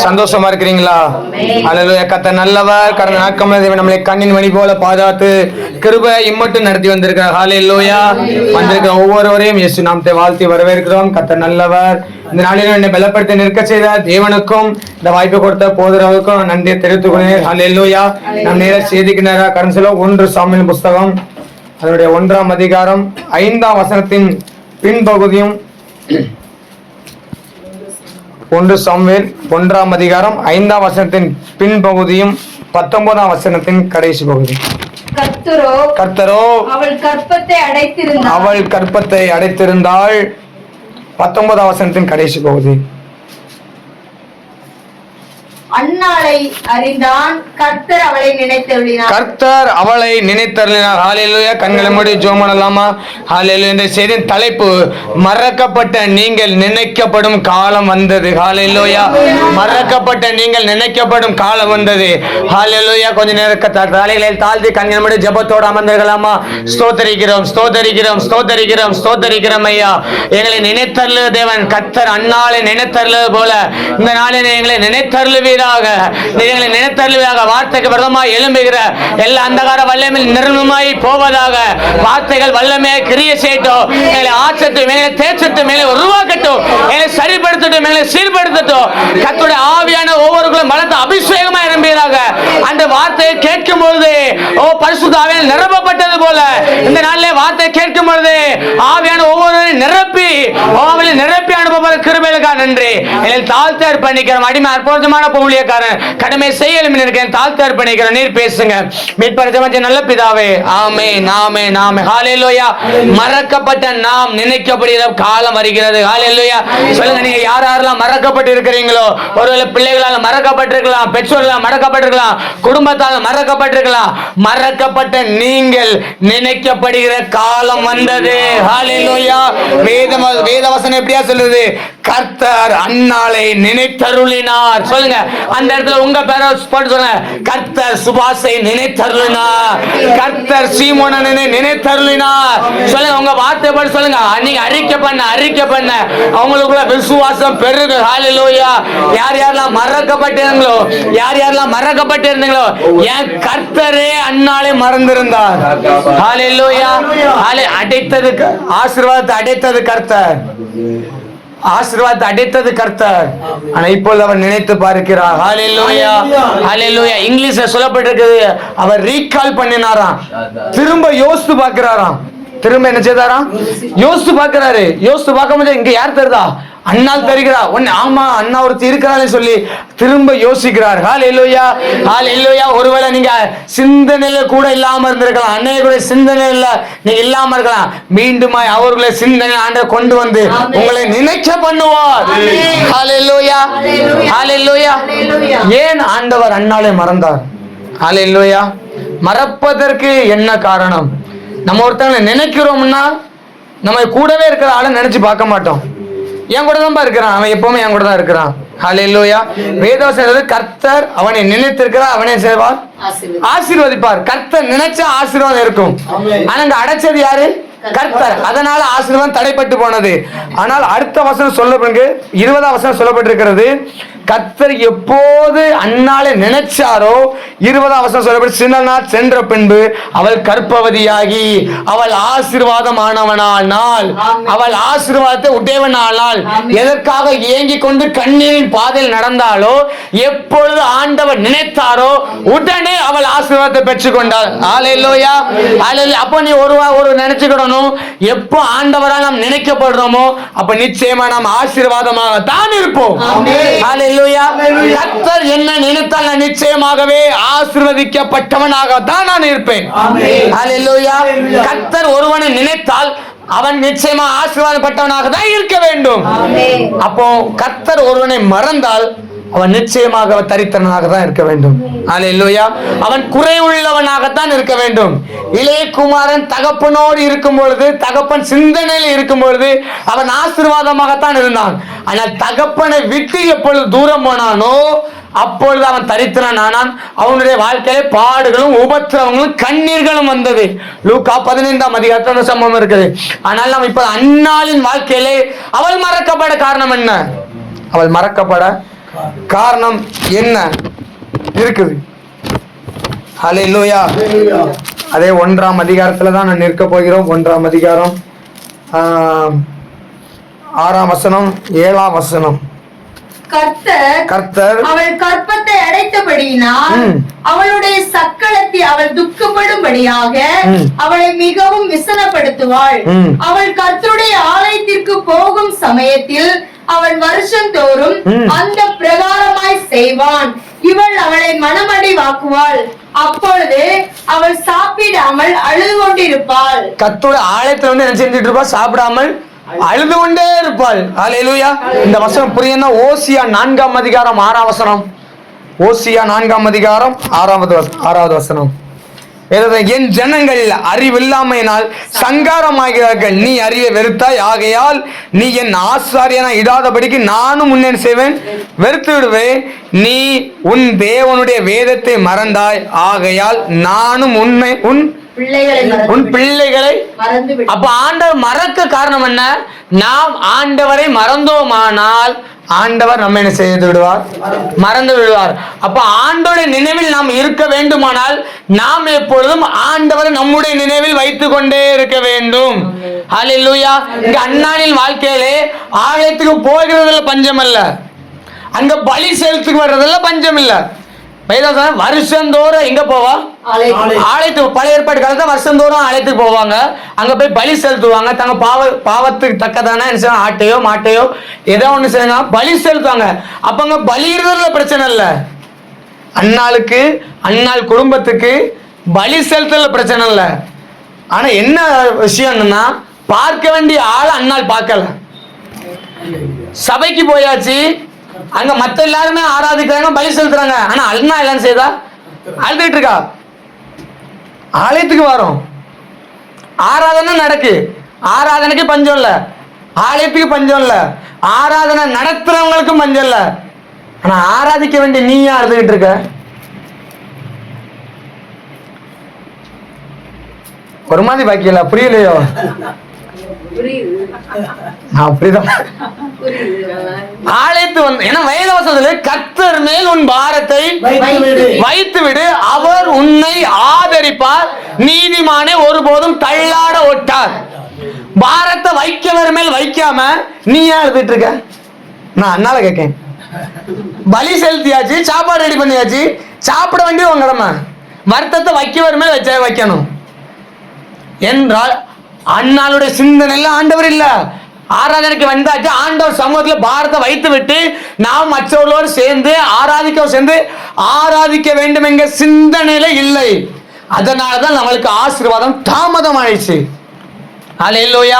சந்தோஷமா இருக்கிறீங்களா? அல்லேலூயா. கர்த்தர் நல்லவர். கடந்த நாட்கள் நம்மளை கண்ணின் மணி போல பாதுகாத்து கிருபை இம்மட்டும் நடத்தி வந்திருக்கிறார். ஹல்லேலூயா. வந்திருக்கிற ஒவ்வொருவரையும் இயேசு நாமத்தை வாழ்த்தி வரவேற்கிறோம். கர்த்தர் நல்லவர். இந்த நாளிலும் என்னை பலப்படுத்தி நிற்க செய்த தேவனுக்கும் இந்த வாய்ப்பு கொடுத்த போதரவுக்கும் நன்றியை தெரிவித்துக் கொள்கிறேன். ஹல்லேலூயா. நம் நேர செய்திக்கு நேராக கடந்து செல்வோம். 1 சாமுவேல் புஸ்தகம் அதனுடைய 1ஆம் அதிகாரம் 5ஆம் வசனத்தின் பின்பகுதியும் 1 சாமுவேல் 1ஆம் அதிகாரம் 5ஆம் வசனத்தின் பின்பகுதியும் 19ஆம் வசனத்தின் கடைசி பகுதி. கர்த்தரோ அவள் கற்பத்தை அடைத்திருந்தாள். 19ஆம் வசனத்தின் கடைசி பகுதி. அன்னாளை அறிந்தான், கர்த்தர் அவளை நினைத்தருளினார். கர்த்தர் அவளை நினைத்தருளினார். ஹல்லேலூயா. கண்களை மூடி ஜெபம் பண்ணலாமா? ஹல்லேலூயா. இந்த செய்தியின் தலைப்பு மறக்கப்பட்ட நீங்கள் நினைக்கப்படும் காலம் வந்தது. ஹல்லேலூயா. மறக்கப்பட்ட நீங்கள் நினைக்கப்படும் காலம் வந்தது. ஹல்லேலூயா. கொஞ்ச நேரம் தலைகளில் தாழ்த்தி கண்களை மூடி ஜெபத்தோடு அமர்ந்திருக்கலாமா? ஸ்தோத்தரிக்கிறோம், ஸ்தோத்தரிக்கிறோம், ஸ்தோத்தரிக்கிறோம், ஸ்தோத்தரிக்கிறோம் ஐயா. எங்களை நினைத்தருளு தேவன். கர்த்தர் அன்னாளை நினைத்தருளது போல இந்த நாளில் எங்களை நினைத்தருளுவீர். நினைத்தருளுவதாக. வார்த்தைக்கு விரதமாய் எழும்புகிற எல்லா அந்தகார வல்லமையில் நிர்மூலமாய் போவதாக. வார்த்தைகள் வல்லமையை கிரிய செய்யட்டும். எங்களை ஆற்றட்டும், மேலே தேற்றட்டும், மேலே உருவாக்கட்டும், எங்களை சரிப்படுத்தட்டும், மேலே சீர்படுத்தட்டும். கர்த்தருடைய ஆவியான ஒவ்வொருவர்களும் பலத்த அபிஷேகமாக எழும்புகிறாக. அந்த வார்த்தையை கேட்கும் பொழுது பரிசுத்த ஆவியால் நிரப்பப்பட்டது போல இந்த நாளிலே வார்த்தையை கேட்கும் பொழுது ஆவியான ஒவ்வொருவரையும் நிரப்பி அனுப்ப கிருபைகளுக்காக நன்றி. எங்களை தாழ்த்தி அர்ப்பணிக்கிறோம். அடிமை அற்புதமான கடமை செய்ய தாழ்த்தி அர்ப்பணிக்கிறோம். நீர் பேசுங்க. நல்ல பிதாவே. ஆமென், ஆமென், ஆமென். ஹல்லேலூயா. மறக்கப்பட்ட நாம் நினைக்கப்படுகிற காலம் வருகிறது. ஹல்லேலூயா. சொல்லுங்க, நீங்க யாரெல்லாம் மறக்கப்பட்டு இருக்கிறீங்களோ, ஒருவேளை பிள்ளைகளால் மறக்கப்பட்டிருக்கலாம், பெற்றோர்களால் மறக்கப்பட்டிருக்கலாம், குடும்பத்தால் மறக்கப்பட்டிருக்கலாம். மறக்கப்பட்ட நீங்கள் நினைக்கப்படுகிற காலம் வந்தது. ஹல்லேலூயா. வேதவசனம் எப்படியா சொல்லுது? கர்த்தர் அன்னாளை நினைத்தருளினார். சொல்லுங்க, அந்த இடத்துல உங்க பேரை போட்டு சொல்லுங்க. கர்த்தர் சுபாஷை நினைத்தருளினார். கர்த்தர் சீமோனனை நினைத்தருளினார். சொல்லுங்க, உங்க வார்த்தை போட்டு சொல்லுங்க. நீங்க அறிக்கை பண்ண அவங்களுக்குள்ள விசுவாசம் பெருகு. ஹல்லேலூயா. யார் யாரெல்லாம் மறக்கப்பட்டிருந்தீங்களோ என் கர்த்தரே அன்னாளை மறந்திருந்தார். ஹல்லேலூயா. அடைத்தது ஆசீர்வாதத்தை அடைத்தது கர்த்தர். ஆசீர்வாதத்தை அடைத்தது கர்த்தர். ஆனா இப்பொழுது அவர் நினைத்து பார்க்கிறார். ஹல்லேலூயா. ஹல்லேலூயா. இங்கிலீஷ்ல சொல்லப்பட்டிருக்குது, அவர் ரீகால் பண்ணினாராம். திரும்ப யோசித்து பார்க்கிறாராம். திரும்ப என்ன செய்தாராம்? யோசித்து பார்க்கிறாரு. யோசித்து பார்க்கும்போது இங்க யார் தருதா? அண்ணால் தருகிறா. ஆமா, அண்ணா ஒருத்தி இருக்கிறான்னு சொல்லி திரும்ப யோசிக்கிறார். ஹல்லேலூயா. ஹல்லேலூயா. ஒருவேளை நீங்க சிந்தனையில கூட இல்லாம இருந்திருக்கலாம். அன்னைய சிந்தனையில நீங்க இல்லாம இருக்கலாம். மீண்டும் அவர்களை சிந்தனை ஆண்டவர் கொண்டு வந்து உங்களை நினைக்க பண்ணுவார். ஹல்லேலூயா. ஹல்லேலூயா. ஏன் ஆண்டவர் அண்ணாலை மறந்தார்? ஹல்லேலூயா. மறப்பதற்கு என்ன காரணம்? நம்ம ஒருத்தங்களை நினைக்கிறோம்னா நம்ம கூடவே இருக்கிற ஆளை நினைச்சு பார்க்க மாட்டோம். என் கூட தான் இருக்கிறான், அவன் எப்பவுமே என் கூட தான் இருக்கிறான். ஹல்லேலூயா. வேதவசனம் கர்த்தர் அவனை நினைத்திருக்கிறார், அவனை செய்வார், ஆசீர்வதிப்பார். கர்த்தர் நினைச்சா ஆசீர்வாதம் இருக்கும். ஆனா அங்க அடைச்சது யாரு? கர்த்தர். அதனால ஆசீர்வாதம் தடைப்பட்டு போனது. ஆனால் அடுத்த வசனம் சொல்லப்படுங்க, 20ஆம் வசனம் சொல்லப்பட்டிருக்கிறது. கர்த்தர் எப்போது அன்னாளை நினைச்சாரோ 20ஆம் வசனம் சொல்லப்பட்டு, சில நாள் சென்ற பின்பு அவள் கர்ப்பவதியாகி அவள் ஆசீர்வாதமானவனானால், அவள் ஆசீர்வாதத்தை உடையவனானால், எதற்காக ஏங்கி கொண்டு கண்ணீரின் பாதையில் நடந்தாலோ, எப்பொழுது ஆண்டவர் நினைத்தாரோ உடனே அவள் ஆசீர்வாதத்தை பெற்றுக்கொண்டாள். ஹல்லேலூயா. ஹல்லேலூயா. அப்போ நீ ஒரு நினைச்சுக்கணும், எப்போ ஆண்டவரால் நாம் நினைக்கப்படுறோமோ அப்ப நிச்சயமா நாம் ஆசீர்வாதமாக தான் இருப்போம். ஹல்லேலூயா. கர்த்தர் என்ன நினைத்தால் நான் நிச்சயமாகவே ஆசீர்வதிக்கப்பட்டவனாக தான் நான் இருப்பேன். ஹல்லேலூயா. கர்த்தர் ஒருவனை நினைத்தால் அவன் நிச்சயமா ஆசீர்வாதப்பட்டவனாக தான் இருக்க வேண்டும். அப்போ கர்த்தர் ஒருவனை மறந்தால் அவன் நிச்சயமாக தரித்திரனாக தான் இருக்க வேண்டும். ஹல்லேலூயா. அவன் குறை உள்ளவனாகத்தான் இருக்க வேண்டும். இளைய குமாரன் தகப்பனோடு இருக்கும் பொழுது, தகப்பன் சிந்தனையில் இருக்கும் பொழுது அவன் ஆசீர்வாதமாகத்தான் இருந்தான். ஆனால் தகப்பனை விட்டு எப்பொழுது தூரம் போனானோ அப்பொழுது அவன் தரித்திரன் ஆனான். அவனுடைய வாழ்க்கையில பாடுகளும் உபத்திரவங்களும் கண்ணீர்களும் வந்தது. லூக்கா 15ஆம் அதிகாரத்துல சம்பவம் இருக்குது. ஆனால் நாம் இப்ப அன்னாளின் வாழ்க்கையிலே அவள் மறக்கப்பட காரணம் என்ன? அவள் மறக்கப்பட காரணம் என்ன இருக்குது? ஹல்லேலூயா. அதே 1ஆம் அதிகாரத்துல தான் நான் நிற்க போகிறோம். 1ஆம் அதிகாரம் 6ஆம் வசனம் 7ஆம் வசனம். கர்த்தர் அவள் கற்பத்தை அடைத்தபடியினால் அவளுடைய சக்களத்தை அவள் துக்கப்படும்படியாக அவளை மிகவும் விசனப்படுத்துவாள். அவள் கர்த்தருடைய ஆலயத்திற்கு போகும் சமயத்தில் அவள் வருஷந்தோறும் அந்த பிரகாரமாய் செய்வான். இவள் அவளை மனமடிவாக்குவாள். அப்பொழுது அவள் சாப்பிடாமல் அழுது கொண்டிருப்பாள். கர்த்தருடைய ஆலயத்துல என்ன செஞ்சுட்டு இருப்பா? சாப்பிடாமல் அழுது கொண்டே இருப்பாள். ஹல்லேலூயா. இந்த வசனம் புரியணும். ஓசியா 4ஆம் அதிகாரம் 6ஆம் வசனம். ஓசியா 4ஆம் அதிகாரம் 6வது வசனம். என் ஜனங்கள் அறிவில்லாமையினால் சங்காரமாகிறார்கள். நீ அறிய வெறுத்தாய், ஆகையால் நீ என் ஆசாரியனா இடாதபடிக்கு நானும் உன்னை செய்வேன், வெறுத்து விடுவேன். நீ உன் தேவனுடைய வேதத்தை மறந்தாய், ஆகையால் நானும் உன்னை உன் பிள்ளைகளை. அப்ப ஆண்டவர் மறக்க காரணம் என்ன? நாம் ஆண்டவரை மறந்தோமானால் ஆண்டவர் நம்ம என்ன செய்து விடுவார்? மறந்து விடுவார். அப்ப ஆண்டவருடைய நினைவில் நாம் இருக்க வேண்டுமானால் நாம் எப்பொழுதும் ஆண்டவரை நம்முடைய நினைவில் வைத்துக் கொண்டே இருக்க வேண்டும். ஹல்லேலூயா. இங்க அன்னானின் வாழ்க்கையிலே ஆலயத்துக்கு போகிறதுல பஞ்சம் அல்ல, அங்க பலி செலுத்துக்கு வர்றதுல பஞ்சம் இல்ல. வருஷந்தோறும் எங்க போவா? ஆலயத்துக்கு. பழைய ஏற்பாடு காலத்துல வருஷந்தோறும் ஆலயத்துக்கு போவாங்க. அங்க போய் பலி செலுத்துவாங்க. தங்க பாவத்துக்கு தக்கதான ஆட்டையோ மாட்டையோ ஏதோ ஒண்ணு செய்வாங்க, பலி செலுத்துவாங்க. அப்ப அங்க பலியிடுறதுல பிரச்சனை இல்ல. அன்னாளுக்கு, அன்னாள் குடும்பத்துக்கு பலி செலுத்துறதுல பிரச்சனை இல்ல. ஆனா என்ன விஷயம்னா, பார்க்க வேண்டிய ஆள் அன்னாள் பார்க்கல. சபைக்கு போயாச்சு, அங்க மத்த எல்லாருமே ஆராதிக்கிறாங்க, பலி செலுத்துறாங்க. ஆனா அண்ணா எல்லாம் செய்தா? அழுதுட்டு இருக்கா. ஆலயத்துக்கு வரோம், ஆராதனை நடக்கு, ஆராதனைக்கு பஞ்சம் இல்ல, ஆலயத்துக்கு பஞ்சம் இல்ல, ஆராதனை நடத்துறவங்களுக்கும் பஞ்சம் இல்ல. ஆனா ஆராதிக்க வேண்டிய நீ ஏன் அழுதுகிட்டு இருக்க? ஒரு மாதிரி பாக்கியல, புரியலையோ? ஆலயத்து வந்து ஏன்னா வேதவசனத்திலே கர்த்தர் மேல் உன் பாரத்தை வைத்து விடு, அவர் உன்னை ஆதரிப்பார், நீதிமானே ஒருபோதும் தள்ளாட ஒட்டார். பாரத்தை வைக்கவர் மேல் வைக்காம நீ ஏன் எழுதிட்டு இருக்க? நான் அண்ணால கேட்கேன். பலி செலுத்தியாச்சு, சாப்பாடு ரெடி பண்ணியாச்சு, சாப்பிட வேண்டியது உங்க கடமை. வருத்தத்தை வைக்கவர் மேல் வைக்கணும் என்றால் அண்ணாளுடைய சிந்தனையில ஆண்டவர் இல்ல. ஆராதனைக்கு வந்தாச்சு, ஆண்டவர் சமூகத்துல பாரத்தை வைத்து விட்டு நாம் மற்றவர்களோடு சேர்ந்து ஆராதிக்க வேண்டும் என்கிற சிந்தனையில இல்லை. அதனாலதான் நம்மளுக்கு ஆசீர்வாதம் தாமதம் ஆயிடுச்சு. ஹல்லேலூயா.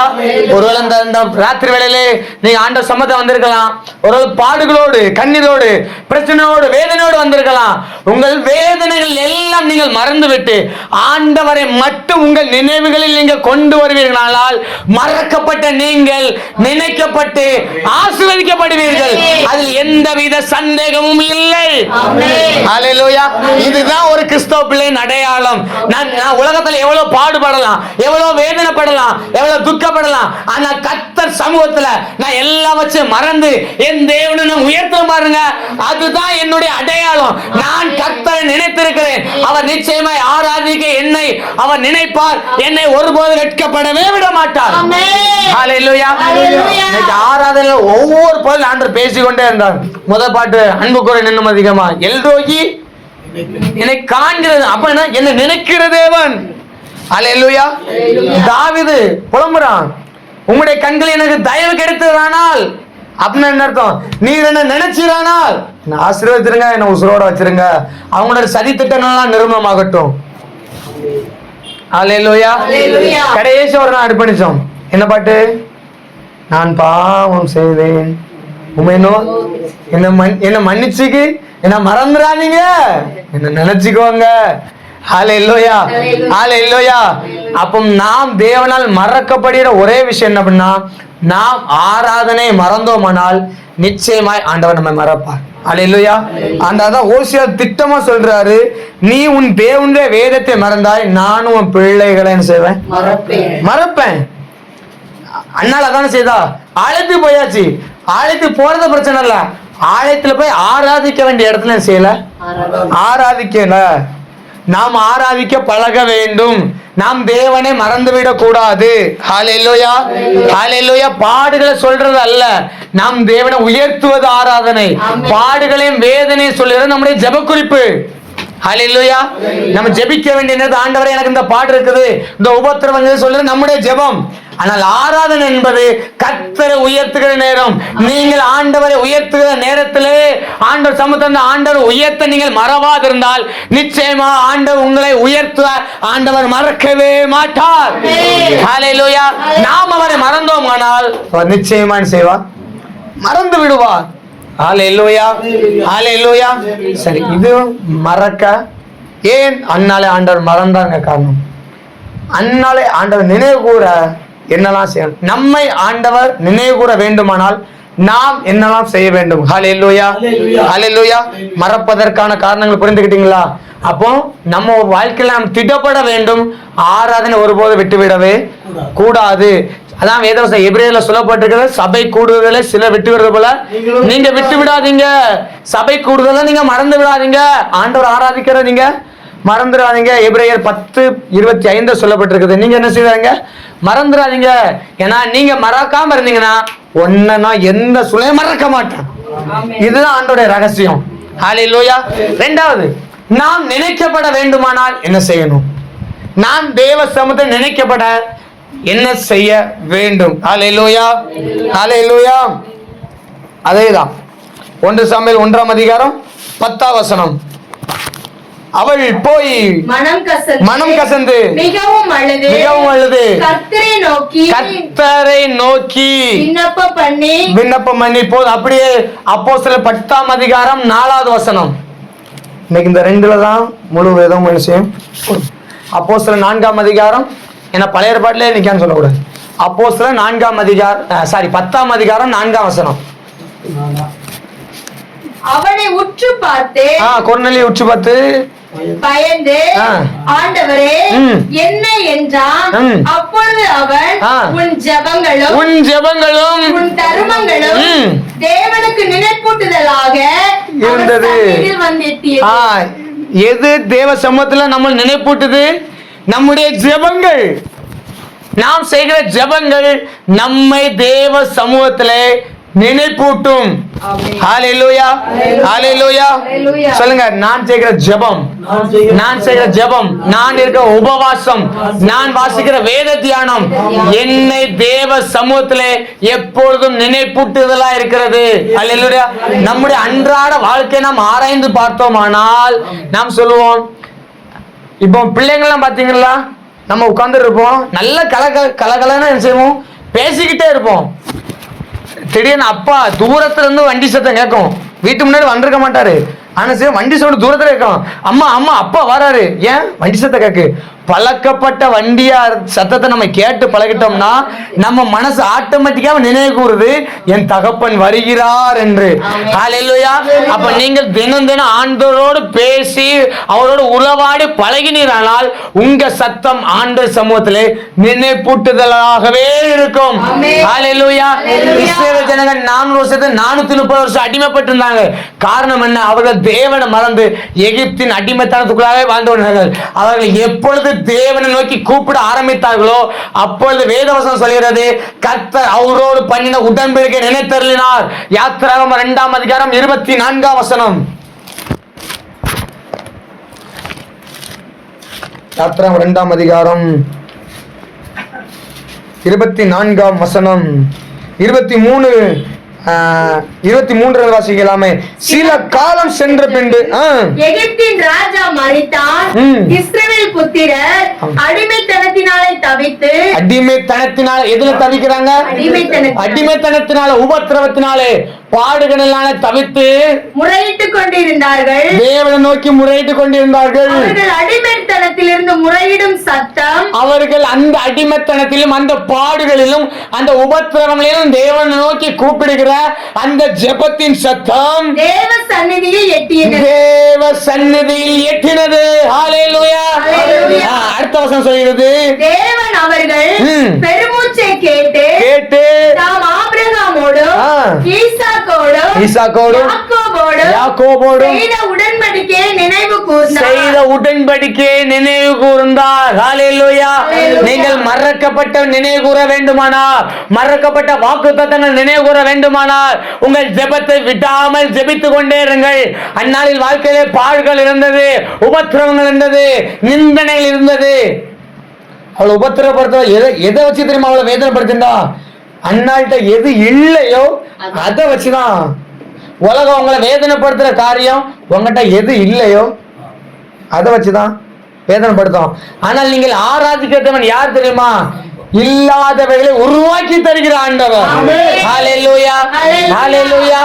ஒருவேளை இந்த ராத்திரி வேளையிலே நீங்க ஆண்டவர் சம்மதம் வந்திருக்கலாம், ஒருவேளை பாடுகளோடு, கண்ணீரோடு, பிரச்சனையோடு, வேதனையோடு வந்திருக்கலாம். உங்கள் வேதனைகள் எல்லாம் நீங்கள் மறந்துவிட்டு ஆண்டவரை மட்டும் உங்கள் நினைவுகளில் நீங்கள் கொண்டு வருவீர்களானால் மறக்கப்பட்ட நீங்கள் நினைக்கப்பட்டு ஆசீர்வதிக்கப்படுவீர்கள். அதில் எந்தவித சந்தேகமும் இல்லை. ஹல்லேலூயா. இதுதான் ஒரு கிறிஸ்தவ பிள்ளையின் அடையாளம். நான் உலகத்தில் எவ்வளவு பாடுபடலாம், எவ்வளவு வேதனைப்படலாம், எவ்வளவு துக்கப்படலாம், ஆனா கர்த்தர் சமூகத்துல நான் எல்லாம் வச்சு மறந்து என் தேவனை நான் உயர்த்த பாருங்க, அதுதான் என்னுடைய அடையாளம். நான் கர்த்தரை நினைத்திருக்கிறேன், அவர் நிச்சயமாய் ஆராதிக்க என்னை அவர் நினைப்பார், என்னை ஒருபோது வெட்கப்படவே விட மாட்டார். ஹல்லேலூயா. ஆராதனையில ஒவ்வொரு பொருள் ஆண்டவர் பேசிக்கொண்டே இருந்தார். முதல் பாட்டு அன்பு குறை நின்னும் அதிகமா எல்ரோகி என்னை காண்கிறது, அப்ப என்ன நினைக்கிற தேவன். ஹல்லேலூயா. தாவீது புலம்புறான், உங்களுடைய கண்கள் எனக்கு தயவு கிடைத்ததானால் அப்படின்னு என்ன அர்த்தம்? நீர் என்ன நினைச்சிரானால் ஆசீர்வதிச்சிருங்க, என்ன உசுரோட வச்சிருங்க, அவங்களோட சதி திட்டங்கள்லாம் நிர்மூலமாகட்டும். ஹல்லேலூயா. கடைசி ஒரு நாள் அர்ப்பணிச்சோம். என்ன பாட்டு? நான் பாவம் செய்தேன் உமைனோ என்ன மன்னிச்சுக்கு, என்ன மறந்துடாதீங்க, என்ன நினைச்சுக்கோங்க. ஹல்லேலூயா. ஹல்லேலூயா. அப்போ நாம் தேவனால் மறக்கப்படுகிற ஒரே விஷயம் என்ன அப்படின்னா, நாம் ஆராதனை மறந்தோமானால் நிச்சயமாய் ஆண்டவர் நம்மை மறப்பார். ஹல்லேலூயா. அதான் ஓசியா திட்டமா சொல்றாரு, நீ உன் தேவனுடைய வேதத்தை மறந்தாய், நானும் உன் பிள்ளைகளை என்ன செய்வேன்? மறப்பேன். அண்ணால அதான செய்தா? ஆலயத்துக்கு போயாச்சு, ஆலயத்துக்கு போறது பிரச்சனை இல்ல, ஆலயத்துல போய் ஆராதிக்க வேண்டிய இடத்துல செய்யல, ஆராதிக்கல. நாம் ஆராதிக்க பழக வேண்டும். நாம் தேவனை மறந்துவிடக் கூடாது. ஹல்லேலூயா, ஹல்லேலூயா. பாடுகளை சொல்றது அல்ல, நாம் தேவனை உயர்த்துவது ஆராதனை. பாடுகளையும் வேதனையும் சொல்றது நம்முடைய ஜெப குறிப்பு. ஹல்லேலூயா. நம்ம ஜெபிக்க வேண்டிய நேரத்தில் ஆண்டவரே எனக்கு இந்த பாடு இருக்குது, இந்த உபத்திரவங்கள் சொல்றது நம்முடைய ஜெபம். ஆனால் ஆராதனை என்பது கர்த்தரை உயர்த்துகிற நேரம். நீங்கள் ஆண்டவரை உயர்த்துகிற நேரத்திலே ஆண்டவர் சமூகத்தில் ஆண்டவர் உயர்த்த நீங்கள் மறவாதிருந்தால் நிச்சயமா ஆண்டவர் உங்களை உயர்த்த ஆண்டவர் மறக்கவே மாட்டார். ஹல்லேலூயா. நாம் அவரை மறந்தோமானால் அவர் நிச்சயமா செய்வார், மறந்து விடுவார். ஹல்லேலூயா, ஹல்லேலூயா. சரி, இது மறக்க ஏன் அந்நாளே ஆண்டவர் மறந்தாங்க காரணம். அந்நாளே ஆண்டவர் நினைவு கூற என்னெல்லாம் செய்யணும். நம்மை ஆண்டவர் நினைவு கூற வேண்டுமானால் நாம் என்னெல்லாம் செய்ய வேண்டும். ஹல்லேலூயா, ஹல்லேலூயா. மறப்பதற்கான காரணங்கள் புரிந்துக்கிட்டீங்களா? அப்போ நம்ம வாழ்க்கையில நாம் திடப்பட வேண்டும். ஆராதனை ஒருபோது விட்டுவிடவே கூடாது. அதான் வேதவசனம் எபிரேயர்ல சொல்லப்பட்டிருக்கிறது, சபை கூடுதலை சில விட்டு விடுறது போல நீங்க விட்டு விடாதீங்க. சபை கூடுதலை நீங்க மறந்து விடாதீங்க. ஆண்டவர் ஆராதிக்கிற நீங்க மறந்துடாதீங்க. எபிரேயர் 10:25 சொல்லப்பட்டிருக்குது. நீங்க என்ன செய்வாங்க? மறந்துடாதீங்க. ஏன்னா நீங்க மறக்காம இருந்தீங்கன்னா ஒன்ன நான் எந்த சூழ்நிலையும் மறக்க மாட்டேன். இதுதான் ஆண்டோட ரகசியம். ஹல்லேலூயா. இரண்டாவது, நாம் நினைக்கப்பட வேண்டுமானால் என்ன செய்யணும்? நாம் தேவ சமூகத்தில் நினைக்கப்பட என்ன செய்ய வேண்டும்? ஹல்லேலூயா, ஹல்லேலூயா. அதேதான் 1 சாமுவேல் 1ஆம் அதிகாரம் 10ஆம் வசனம். அவள் போய் மனம் கசந்து மிகவும் அழுது கர்த்தரை நோக்கி விண்ணப்பம் பண்ணி போது. அப்படியே அப்போஸ்தலர் 10ஆம் அதிகாரம் 4வது வசனம். இன்னைக்கு இந்த 2ல தான் முழு வேதம் விஷயம். அப்போஸ்தலர் 4ஆம் அதிகாரம், ஏன்னா பழைய ஏற்பாட்டிலே நிக்கான்னு சொல்லக்கூடாது. அப்போஸ்தலர் 4ஆம் அதிகாரம் 10ஆம் அதிகாரம் 4ஆம் வசனம். அவனை உற்று பார்த்து கொர்நேலியை உற்று பார்த்து பயந்து ஆண்டவரே என்ன என்றான். அப்பொழுது அவன் உன் ஜெபங்களும் உன் தருமங்களும் தேவனுக்கு நினைப்பூட்டுதலாக இருந்தது. எது தேவ சமூகத்துல நம்ம நினைப்பூட்டுது? நம்முடைய ஜெபங்கள். நாம் செய்கிற ஜெபங்கள் நம்மை தேவ சமூகத்திலே நினைப்பூட்டும். ஹல்லேலூயா, ஹல்லேலூயா. சொல்லுங்க, நான் செய்கிற ஜெபம், நான் செய்கிற ஜெபம், நான் இருக்கிற உபவாசம், நான் வாசிக்கிற வேத தியானம் என்னை தேவ சமூகத்திலே எப்பொழுதும் நினைப்பூட்டுதலா இருக்கிறது. ஹல்லேலூயா. நம்முடைய அன்றாட வாழ்க்கையை நாம் ஆராய்ந்து பார்த்தோமானால் நாம் சொல்லுவோம். இப்போ பிள்ளைங்கள்லாம் பாத்தீங்களா, நம்ம உட்கார்ந்து இருப்போம், நல்ல கலகலன்னு என்ன செய்வோம், பேசிக்கிட்டே இருப்போம். திடீர்னு அப்பா தூரத்துல இருந்து வண்டி சத்தம் கேட்கும். வீட்டு முன்னாடி வந்திருக்க மாட்டாரு, ஆனா சரி வண்டி சவுண்ட் தூரத்துல கேட்கும். அம்மா அம்மா அப்பா வராரு. ஏன்? வண்டி சத்தம் கேக்கு. பழக்கப்பட்ட வண்டியா சத்தத்தை நம்ம கேட்டு பழகிட்டோம்னா நம்ம மனசு ஆட்டோமேட்டிக்கா நினைவு கூறுது, என் தகப்பன் வருகிறார் என்று. ஹல்லேலூயா. அப்ப நீங்கள் தினம் தினம் ஆண்டவரோடு பேசி அவரோடு உறவாடி பழகினீரானால் உங்க சத்தம் ஆண்டவர் சமூகத்திலே நினைப்பூட்டுதலாகவே இருக்கும். ஹல்லேலூயா. இஸ்ரவேல் ஜனங்கள் 400 வருஷத்துக்கு 430 வருஷம் அடிமைப்பட்டிருந்தாங்க. காரணம் என்ன? அவர்கள் தேவனை மறந்து எகிப்தின் அடிமைத்தனத்துக்குள்ளாக வாழ்ந்தவர்கள். அவர்கள் எப்பொழுது தேவனை நோக்கி கூப்பிட ஆரம்பித்தார்களோ அப்பொழுது வேதவசனம் சொல்கிறது, கர்த்தர் அவரோடு பண்ணின உடன்படிக்கை நினைத்தருளினார். யாத்திராகமம் 2ஆம் அதிகாரம் 24ஆம் வசனம். யாத்திராகமம் 2ஆம் அதிகாரம் 24ஆம் வசனம். 23 வாசிக்கலாமே. சில காலம் சென்ற பின்பு எகிப்தின் ராஜா மரித்தான். இஸ்ரவேல் புத்திரர் அடிமைத்தனத்தினாலே தவித்து, அடிமைத்தனத்தினால எதுல தவிக்கிறாங்க? அடிமைத்தனத்தினால, உபத்திரவத்தினாலே, பாடுகளினால தவித்து முறையிட்டுக் கொண்டிருந்தார்கள். தேவனை நோக்கி முறையிட்டுக் கொண்டிருந்தார்கள். அவர்கள் அடிமைத்தனத்திலிருந்து முறையிடும் சத்தம், அவர்கள் அந்த அடிமைத்தனத்திலும் அந்த பாடுகளிலும் அந்த உபத்திரவங்களிலும் தேவனை நோக்கி கூப்பிடுகிற அந்த ஜெபத்தின் சத்தம் தேவ சந்நிதியில் எட்டியது. தேவ சந்நிதியில் எட்டினது. ஹல்லேலூயா. அடுத்த வசனம் சொல்கிறது, தேவன் அவர்கள் பெருமூச்சை கேட்டு தாம் ஆபிரகாமோடும் ஈசாக்கோடும் யாக்கோபோடும் செய்த உடன்படிக்கையை நினைவு கூர்ந்தார். ஹல்லேலூயா. நீங்கள் மறக்கப்பட்ட நினைவு கூற வேண்டுமானால், மறக்கப்பட்ட வாக்குத்தத்தங்கள் நினைவு கூற வேண்டுமானால் உங்கள் ஜெபத்தை விடாமல் ஜெபித்துக் கொண்டே இருங்கள். அந்நாளில் வாழ்க்கையிலே பாழ்கள் இருந்தது, உபத்திரவங்கள் இருந்தது, நிந்தனைகள் இருந்தது. அவளை உபத்திரப்படுத்த எதை வச்சு தெரியுமா அவளை வேதனைப்படுத்தினா? அந்நாள்கிட்ட எது இல்லையோ அதை வச்சுதான். உலகம் உங்களை வேதனைப்படுத்துற காரியம் உங்ககிட்ட எது இல்லையோ அதை வச்சுதான் வேதனைப்படுத்தும். ஆனால் நீங்கள் ஆராதிக்கிறவன் யார் தெரியுமா? இல்லாதவைகளை உருவாக்கி தருகிற ஆண்டவர். ஹல்லேலூயா, ஹல்லேலூயா.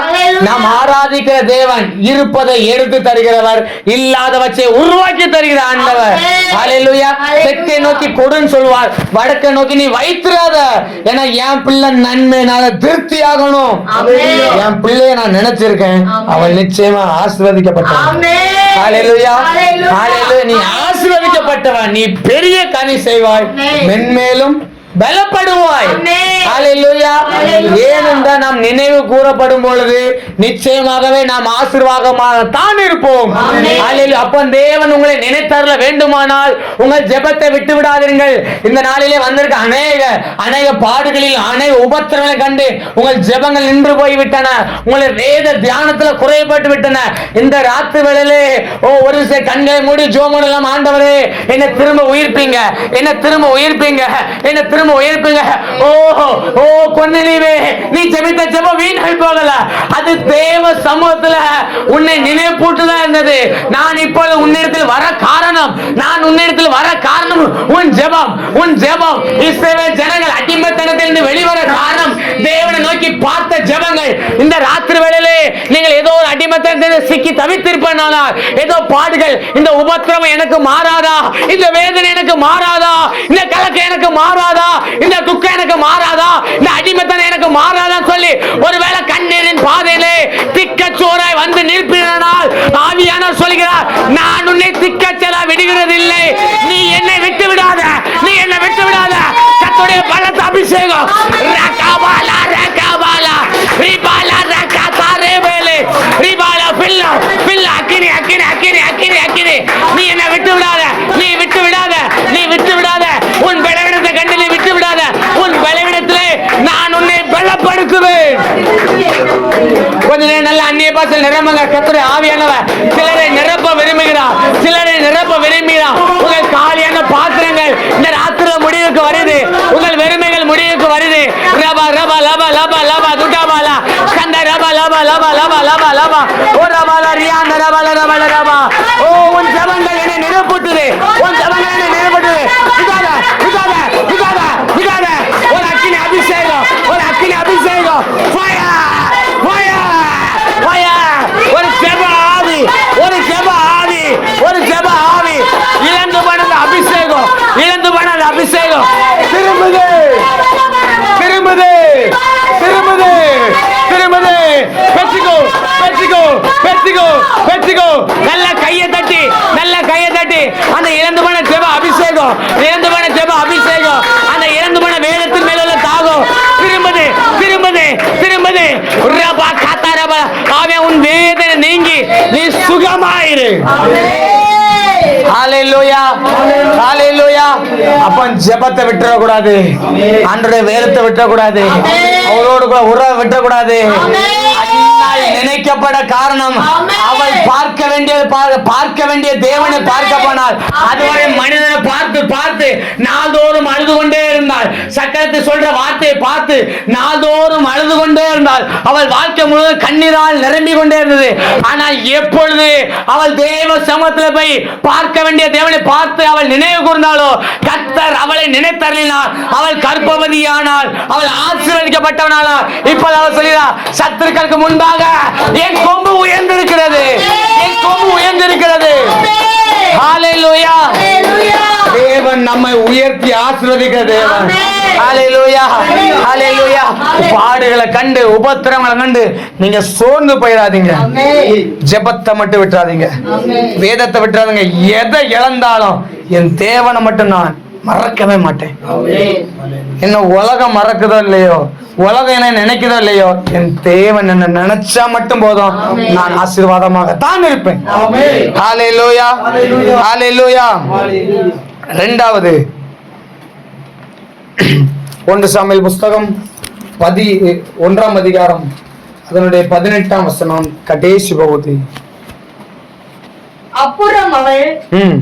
நாம் ஆராதிக்கிற தேவன் இருப்பதை எடுத்து தருகிறவர், இல்லாதவற்றை உருவாக்கி தருகிற ஆண்டவர். ஹல்லேலூயா. தெற்கை நோக்கி கொடுன்னு சொல்வார், வடக்கை நோக்கி நீ வைத்திராத. ஏன்னா என் பிள்ளை நன்மையினால திருப்தி ஆகணும். என் பிள்ளைய நான் நினைச்சிருக்கேன், அவள் நிச்சயமா ஆசீர்வதிக்கப்பட்டவன். ஹல்லேலூயா, ஹல்லேலூயா. நீ ஆசீர்வதிக்கப்பட்டவன், நீ பெரிய கனி செய்வாய், மென்மேலும் பலப்படுவாய். ஹல்லேலூயா. ஏனென்றால் நாம் நினைவு கூறப்படும் பொழுது நிச்சயமாகவே நாம் ஆசீர்வாதமாக தான் இருப்போம். ஹல்லேலூயா. அப்ப தேவன் உங்களை நினைத்தருள வேண்டுமானால் உங்கள் ஜெபத்தை விட்டு விடாதீர்கள். இந்த நாளிலே வந்திருக்க அநேக பாடுகளில் அநேக உபத்திரங்களை கண்டு உங்கள் ஜெபங்கள் நின்று போய்விட்டன, உங்களை வேத தியானத்துல குறைபட்டு விட்டன. இந்த ராத்திரி வேளையிலே ஒரு சில கண்களை மூடி ஜோமனெல்லாம், ஆண்டவரே என்னை திரும்ப உயிர்ப்பீங்க, என்னை திரும்ப உயிர்ப்பீங்க, என்னை திரும்ப உயிர்ப்பீங்க. கொன்னிலிவே, நீ ஜெபித்த ஜெபம் வீணாய் போகல. அது தேவ சமூகத்துல உன்னை நினைப்பூட்டுதான் இருந்தது. நான் இப்போது உன்னிடத்தில் வர காரணம், உன் ஜெபம், உன் ஜெபம். இஸ்ரவேல் ஜனங்கள் அடிமைத்தனத்திலிருந்து வெளிவர காரணம் தேவனை நோக்கி பார்த்த ஜெபங்கள். இந்த ராத்திரி வேளையிலே நீங்கள் ஏதோ ஒரு அடிமைத்தனத்தில் சிக்கி தவித்திருப்பனால், ஏதோ பாடுகள், இந்த உபத்திரவம் எனக்கு மாறாதா, இந்த வேதனை எனக்கு மாறாதா, இந்த கலக்கு எனக்கு மாறாதா, இந்த துக்கம் எனக்கு மாறாதா, இந்த அடிமைத்தனம் எனக்கு மாறாதா சொல்லி ஒருவேளை கண்ணீரின் பாதையிலே திக்கச்சோராய் வந்து நிற்பினால் ஆவியானவர் சொல்கிறார், நான் உன்னை திக்கச்சலா விடுகிறது இல்லை. நீ என்னை விட்டு விடாத, நீ என்னை விட்டு விடாத. கர்த்தருடைய பலத்த அபிஷேகம் ரகாபாலா ரகாபாலா ரிபாலா ரகாதாரே வேலே ரிபாலா பில்லா பில்லா அக்கினி அக்கினி அக்கினி அக்கினி அக்கினி. நீ என்னை விட்டு விடாத, நீ விட்டு விடாத, நீ விட்டு விடாத. உன் பலவீனத்தை கண்டு நீ விட்டு விடாத. உன் பலவீனத்திலே நான் உன்னை பலப்படுத்துவேன். கொஞ்ச நேரம் நல்ல அந்நிய பாசல் நிரம்புங்க. கர்த்தருடைய ஆவியானவர் சிலரை நிரப்ப விரும்புகிறார், சிலரை நிரப்ப விரும்புகிறார். உங்கள் காலியான பாத்திரங்கள் இந்த ராத்திரி முடிவுக்கு வருது, உங்கள் வெறுமைகள் முடிவுக்கு வருது. ரபா ரபா லபா லபா லபா துகாபாலா கண்ட ரபா லபா லபா லபா லபா லபா ஓ ரபாலா ரியாந்த ரபா லபா லபா. ஓ உன் ஜெபங்கள் என்னை நிரப்புட்டுது, உன் ஜெபங்கள் என்னை நிரப்புட்டுது. விடாத விடாத விடாத விடாத. ஒரு அக்கினி அபிஷேகம், ஒரு அக்கினி அபிஷேகம். Fire fire fire. ஒரு ஜெப ஆவி, ஒரு ஜெப ஆவி, ஒரு ஜெப ஆவி. இழந்து போனது அபிஷேகம், இழந்து போனது அபிஷேகம். திரும்புது திரும்புது திரும்புது திரும்புது. பெற்றுக்கோ பெற்றுக்கோ பெற்றுக்கோ பெற்றுக்கோ. நல்ல கையை தட்டி, நல்ல கையை தட்டி. அந்த இழந்து போன ஜெப அபிஷேகம், இழந்து போன ஜெப அபிஷேகம், அந்த இழந்து போன வேதத்தின் மேல உள்ள தாகம் திரும்புது திரும்புது திரும்புது. ரபா காத்தா ரபா. அவன் உன் வேதனை நீங்கி நீ சுகமாயிரு. ஹல்லேலூயா, ஹல்லேலூயா. அப்ப ஜெபத்தை விட்டுற கூடாது, ஆண்டவருடைய வேதத்தை விட்டுற கூடாது, அவரோடு கூட உறவை விட்டுற கூடாது. நினைக்கப்பட காரணம் அவள் பார்க்க வேண்டிய தேவனை பார்க்க போனாள். அதுவரை மனிதனை பார்த்து பார்த்து நாள்தோறும் அழுது கொண்டே இருந்தாள். சக்கரத்தை சொல்ற வார்த்தையை பார்த்து நாள்தோறும் அழுது கொண்டே இருந்தாள். அவள் வாழ்க்கை முழுவதும் கண்ணீரால் நிரம்பி கொண்டே இருந்தது. ஆனால் எப்பொழுது அவள் தேவ சமூகத்தில் போய் பார்க்க வேண்டிய தேவனை பார்த்து அவள் நினைவு கூர்ந்தாளோ, கர்த்தர் அவளை நினைத்தருளினார். அவள் கர்ப்பவதியானாள், அவள் ஆசீர்வதிக்கப்பட்டவனானாள். இப்போது அவள் சொல்கிறார், சத்துருக்களுக்கு முன்பாக என் கொம்பு உயர்ந்திருக்கிறது, என் கொம்பு உயர்ந்திருக்கிறது. ஹல்லேலூயா. தேவன் நம்மை உயர்த்தி ஆசீர்வதிக்கிற தேவன். ஹல்லேலூயா, ஹல்லேலூயா. பாடுகளை கண்டு, உபத்திரங்களை கண்டு நீங்க சோர்ந்து போயிடாதீங்க. ஜெபத்தை மட்டும் விட்டுறாதீங்க, வேதத்தை விட்டுறாதீங்க. எதை இழந்தாலும் என் தேவனை மட்டும் நான் மறக்கவே மாட்டேன். என்ன உலகம் மறக்குதோ இல்லையோ, உலகம் என்ன நினைக்குதோ இல்லையோ, என் தேவன் என்ன நினைச்சா மட்டும் போதும், நான் ஆசீர்வாதமாக தான் இருப்பேன். ஹல்லேலூயா, ஹல்லேலூயா. இரண்டாவது 1 சாமுவேல் புஸ்தகம் 1ஆம் அதிகாரம் அதனுடைய 18ஆம் வசனம் கடைசி பகுதி. அப்புறம் அவள்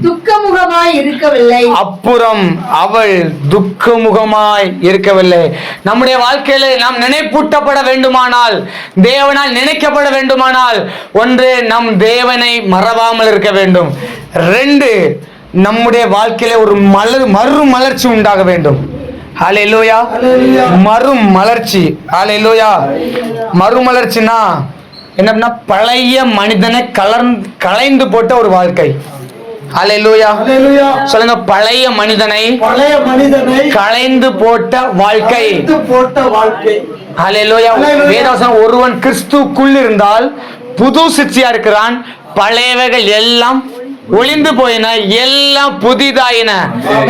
துக்கமுகமாய் இருக்கவில்லை. அப்புறம் அவள் துக்கமுகமாய் இருக்கவில்லை. நம்முடைய வாழ்க்கையில நாம் நினைப்பூட்டப்பட வேண்டுமானால், தேவனால் நினைக்கப்பட வேண்டுமானால், ஒன்று நம் தேவனை மறவாமல் இருக்க வேண்டும். 2 நம்முடைய வாழ்க்கையில ஒரு மறுமலர்ச்சி உண்டாக வேண்டும். ஹல்லேலூயா. மறுமலர்ச்சி. ஹல்லேலூயா. மறுமலர்ச்சினா என்ன? பழைய மனிதனை களைந்து போட்ட ஒரு வாழ்க்கை. ஹல்லேலூயா. சொல்லுங்க, பழைய மனிதனை களைந்து போட்ட வாழ்க்கை. ஹல்லேலூயா. வேதவசனம், ஒருவன் கிறிஸ்துக்குள் இருந்தால் புது சிருஷ்டியா இருக்கிறான், பழையவைகள் எல்லாம் ஒளிந்து போயின, எல்லாம் புதிதாயின.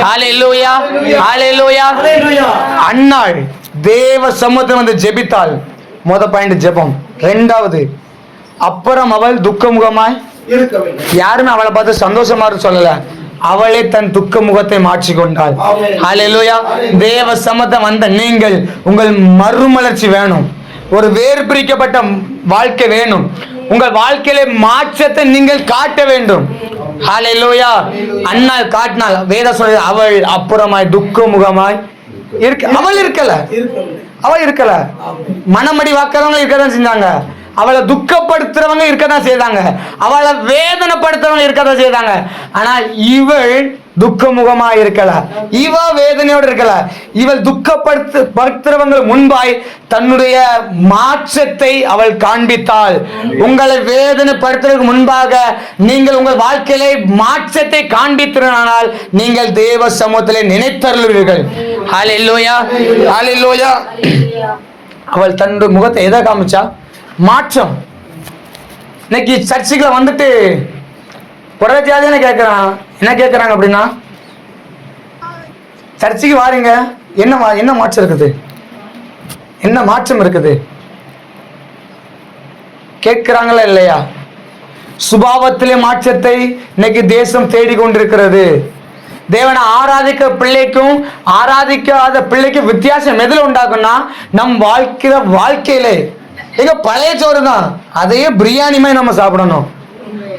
ஹல்லேலூயா, ஹல்லேலூயா. அன்னாள் தேவ சமூகத்தில் வந்து ஜெபித்தாள். பாயிண்ட் ஜெபம். 2வது, அப்புறம் அவள் துக்கமுகமாய் இருக்கவில்லை. யாருமே அவளை பார்த்து சந்தோஷமா சொல்லல, அவளே தன் துக்க முகத்தை மாற்றிக்கொண்டாள். ஹல்லேலூயா. தேவ சமூகத்தில் வந்த நீங்கள், உங்கள் மறுமலர்ச்சி வேணும், ஒரு வேறு பிரிக்கப்பட்ட வாழ்க்கை வேணும், உங்கள் வாழ்க்கையில மாற்றத்தை நீங்கள் காட்ட வேண்டும். ஹல்லேலூயா. அன்னாள் காட்டினாள். வேதம் சொல்லுது, அவள் அப்புறமாய் துக்க முகமாய் அவள் இருக்கல. மனமடி வாக்கிறவங்க இருக்கதான் செஞ்சாங்க, அவளை துக்கப்படுத்துறவங்க இருக்கதான் செய்தாங்க, அவளை வேதனைப்படுத்துறவங்க இருக்கதான் செய்தாங்க. ஆனா இவள் துக்கமுகமா இருக்கல, இவ வேதனையோடு இருக்கல. இவள் துக்கப்படுத்துறவங்க முன்பாய் தன்னுடைய மாற்றத்தை அவள் காண்பித்தாள். உங்களை வேதனைப்படுத்துவதற்கு முன்பாக நீங்கள் உங்கள் வாழ்க்கையிலே மாற்றத்தை காண்பித்தால் நீங்கள் தேவ சமூகத்திலே நினைத்தருள்வீர்கள். ஹல்லேலூயா, ஹல்லேலூயா. அவள் தன்னுடைய முகத்தை எதை காமிச்சா? மாற்றம். இன்னைக்கு சர்ச்சுக்குள்ள வந்துட்டு புறஜாதியான கேட்கிறான். என்ன கேட்கிறாங்க அப்படின்னா, சர்ச்சுக்கு வாரீங்க, என்ன மாற்றம் இருக்குது, என்ன மாற்றம் இருக்குது கேட்கிறாங்களா இல்லையா? சுபாவத்திலே மாற்றத்தை இன்னைக்கு தேசம் தேடிக்கொண்டிருக்கிறது. தேவனை ஆராதிக்க பிள்ளைக்கும் ஆராதிக்காத பிள்ளைக்கும் வித்தியாசம் எதுல உண்டாக்கும்னா, நம் வாழ்க்கையிலே எங்க பழைய சோறு தான், அதையே பிரியாணி மாதிரி நம்ம சாப்பிடணும்.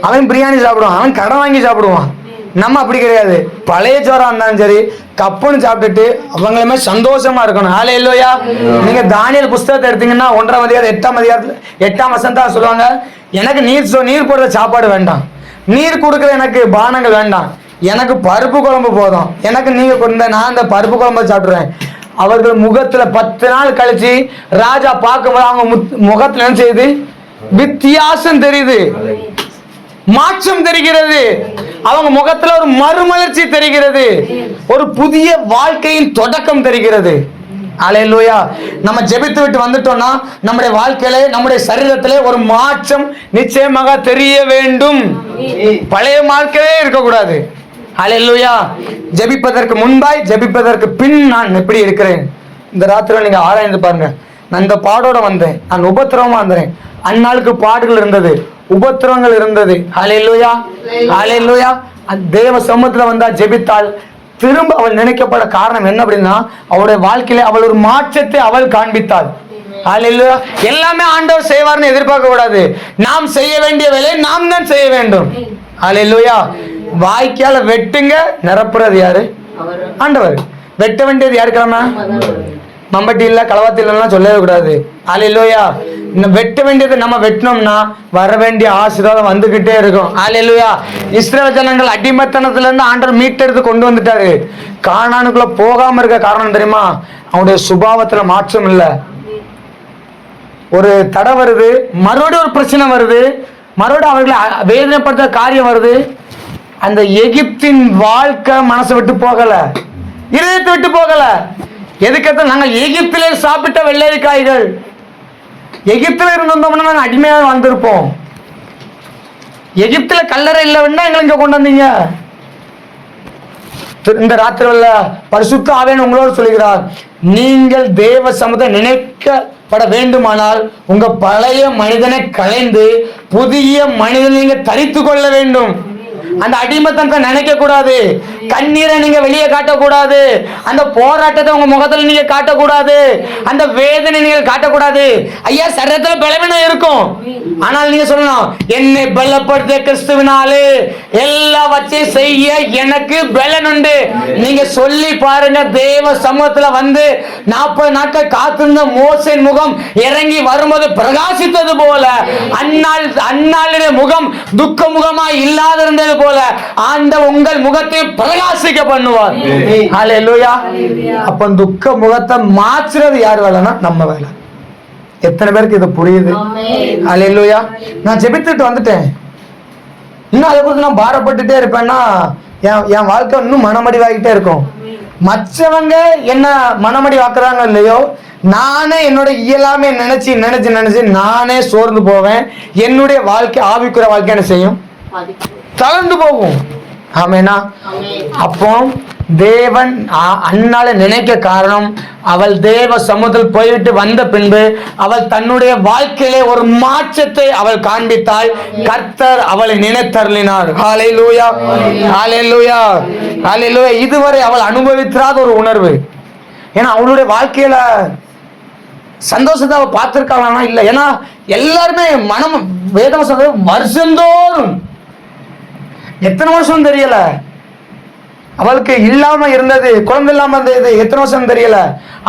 அவன் பிரியாணி சாப்பிடுவான், அவன் கடன் வாங்கி சாப்பிடுவான். நம்ம அப்படி கிடையாது. பழைய சோறா இருந்தாலும் சரி, கப்புன்னு சாப்பிட்டுட்டு அவங்களுமே சந்தோஷமா இருக்கணும். ஹல்லேலூயா. நீங்க தானியேல் புஸ்தகத்தை எடுத்தீங்கன்னா 1ஆம் அதிகாரம் 8ஆம் அதிகாரத்துல 8ஆம் வசனம் தான் சொல்லுவாங்க, எனக்கு நீர் போடுற சாப்பாடு வேண்டாம், நீர் கொடுக்குற எனக்கு பானங்கள் வேண்டாம், எனக்கு பருப்பு குழம்பு போதும், எனக்கு நீங்க கொடுத்த நான் இந்த பருப்பு குழம்பு சாப்பிடுறேன். அவர்கள் முகத்துல 10 நாள் கழிச்சு ராஜா பார்க்கும்போது அவங்க முகத்துல என்ன செய்யுது? வித்தியாசம் தெரியுது, மாற்றம் தெரிகிறது. அவங்க முகத்துல ஒரு மறுமலர்ச்சி தெரிகிறது, ஒரு புதிய வாழ்க்கையின் தொடக்கம் தெரிகிறது. ஹல்லேலூயா. நம்ம ஜெபித்து விட்டு வந்துட்டோம்னா நம்முடைய வாழ்க்கையில, நம்முடைய சரீரத்திலே ஒரு மாற்றம் நிச்சயமாக தெரிய வேண்டும். பழைய வாழ்க்கையே இருக்கக்கூடாது. ஹல்லேலூயா. ஜெபிப்பதற்கு முன்பாய் ஜெபிப்பதற்கு பின் நான் எப்படி இருக்கிறேன்? இந்த ராத்திரில நீங்க ஆராய்ந்து பாருங்க. நான் இந்த பாடோட வந்தேன், நான் உபத்திரவமா வந்தேன். அந்நாளுக்கு பாடுகள் இருந்தது, உபத்திரவங்கள் இருந்தது. ஹல்லேலூயா, ஹல்லேலூயா. தேவ சமூகத்துல வந்தா ஜெபித்தாள். திரும்ப அவள் நினைக்கப்பட காரணம் என்ன அப்படின்னா, அவளுடைய வாழ்க்கையில அவள் ஒரு மாற்றத்தை அவள் காண்பித்தாள். ஹல்லேலூயா. எல்லாமே ஆண்டவர் செய்வார்னு எதிர்பார்க்க கூடாது. நாம் செய்ய வேண்டிய வேலையை நாம் தான் செய்ய வேண்டும். ஹல்லேலூயா. வாய்க்கால வெட்டுங்க, நிரப்புறது யாரு? ஆண்டவர். வெட்ட வேண்டியது யாருக்காம? மம்பட்டி இல்ல, களவாத்தி இல்லைன்னா சொல்லவே கூடாது. ஹல்லேலூயா. வெட்ட வேண்டியது நம்ம வெட்டினோம்னா வர வேண்டிய ஆசீர்வாதம் வந்துகிட்டே இருக்கும். ஹல்லேலூயா. இஸ்ரவேல் ஜனங்கள் அடிமைத்தனத்துல இருந்து ஆண்டவர் மீட்டெடுத்து கொண்டு வந்துட்டாரு. கானானுக்குள்ள போகாம இருக்க காரணம் தெரியுமா? அவனுடைய சுபாவத்துல மாற்றம் இல்லை. ஒரு தடை வருது, மறுபடியும் ஒரு பிரச்சனை வருது, மறுபடியும் அவர்களை வேதனைப்படுத்த காரியம் வருது. அந்த எகிப்தின் வாழ்க்கை மனசை விட்டு போகல, இதயத்தை விட்டு போகல. எதுக்கத்த நாங்கள் எகிப்திலே சாப்பிட்ட வெள்ளரிக்காய்கள், எகிப்தில இருந்தோம்னா நாங்கள் அடிமையாக வந்திருப்போம். எகிப்தில கல்லறை இல்லைன்னா எங்களை இங்க கொண்டு வந்தீங்க. இந்த ராத்திரில பரிசுத்த ஆவியானவர் உங்களோடு சொல்கிறார், நீங்கள் தேவ சமூகத்தை நினைக்கப்பட வேண்டுமானால் உங்க பழைய மனிதனை களைந்து புதிய மனிதனை நீங்க தரித்து கொள்ள வேண்டும். அந்த அடிமைத்தனத்தை நினைக்க கூடாது, கண்ணீரை நீங்க வெளியே காட்டக்கூடாது, அந்த போராட்டத்தை உங்க முகத்துல நீங்க காட்டக்கூடாது, அந்த வேதனை நீங்க காட்டக்கூடாது. ஐயா, சரீரத்துல பலவீனம் இருக்கும், ஆனால் நீங்க சொல்லணும், என்னை பலப்படுத்த கிறிஸ்துவினாலே எல்லாவற்றையும் செய்ய எனக்கு பலன் உண்டு. நீங்க சொல்லி பாருங்க. தேவ சமூகத்துல வந்து 40 நாட்கள் காத்திருந்த மோசேயின் முகம் இறங்கி வரும்போது பிரகாசித்தது போல, அந்நாளுடைய முகம் துக்க முகமா இல்லாதிருந்தது போல ஆண்டவர் உங்கள் முகத்தை பிரகாசிக்க பண்ணுவார். ஹல்லேலூயா. அப்ப துக்க முகத்தை மாற்றுறது யார் வேலைன்னா நம்ம வேலை. எத்தனை பேருக்கு இது புரியுது? ஹல்லேலூயா. நான் ஜெபித்துட்டு வந்துட்டேன், இன்னும் அதை குறித்து நான் பாரப்பட்டுட்டே இருப்பேன்னா என் வாழ்க்கை இன்னும் மனமடிவாகிட்டே இருக்கும். மற்றவங்க என்ன மனமடி வாக்குறாங்க இல்லையோ, நானே என்னோட இயலாமே நினைச்சு நினைச்சு நினைச்சு நானே சோர்ந்து போவேன். என்னுடைய வாழ்க்கை ஆவிக்குற வாழ்க்கை என்ன செய்யும்? தளர்ந்து போகும். ஆமேனா? அப்போ தேவன் அன்னால நினைக்க காரணம், அவள் தேவ சமூகத்தில் போய்விட்டு வந்த பின்பு அவள் தன்னுடைய வாழ்க்கையிலே ஒரு மாற்றத்தை அவள் காண்பித்தாள். கர்த்தர் அவளை நினைத்தருளினார். ஹல்லேலூயா, ஹல்லேலூயா, ஹல்லேலூயா. இதுவரை அவள் அனுபவித்திராத ஒரு உணர்வு. ஏன்னா அவளுடைய வாழ்க்கையில சந்தோஷத்தை அவள் பார்த்திருக்காளா? இல்லை. ஏன்னா எல்லாருமே மனம் வேதம் சொல்றது வருஷந்தோறும், எத்தனை வருஷம் தெரியல, அவளுக்கு இல்லாம இருந்தது, குழந்தை இல்லாம இருந்தது எத்தனை வருஷம் தெரியல,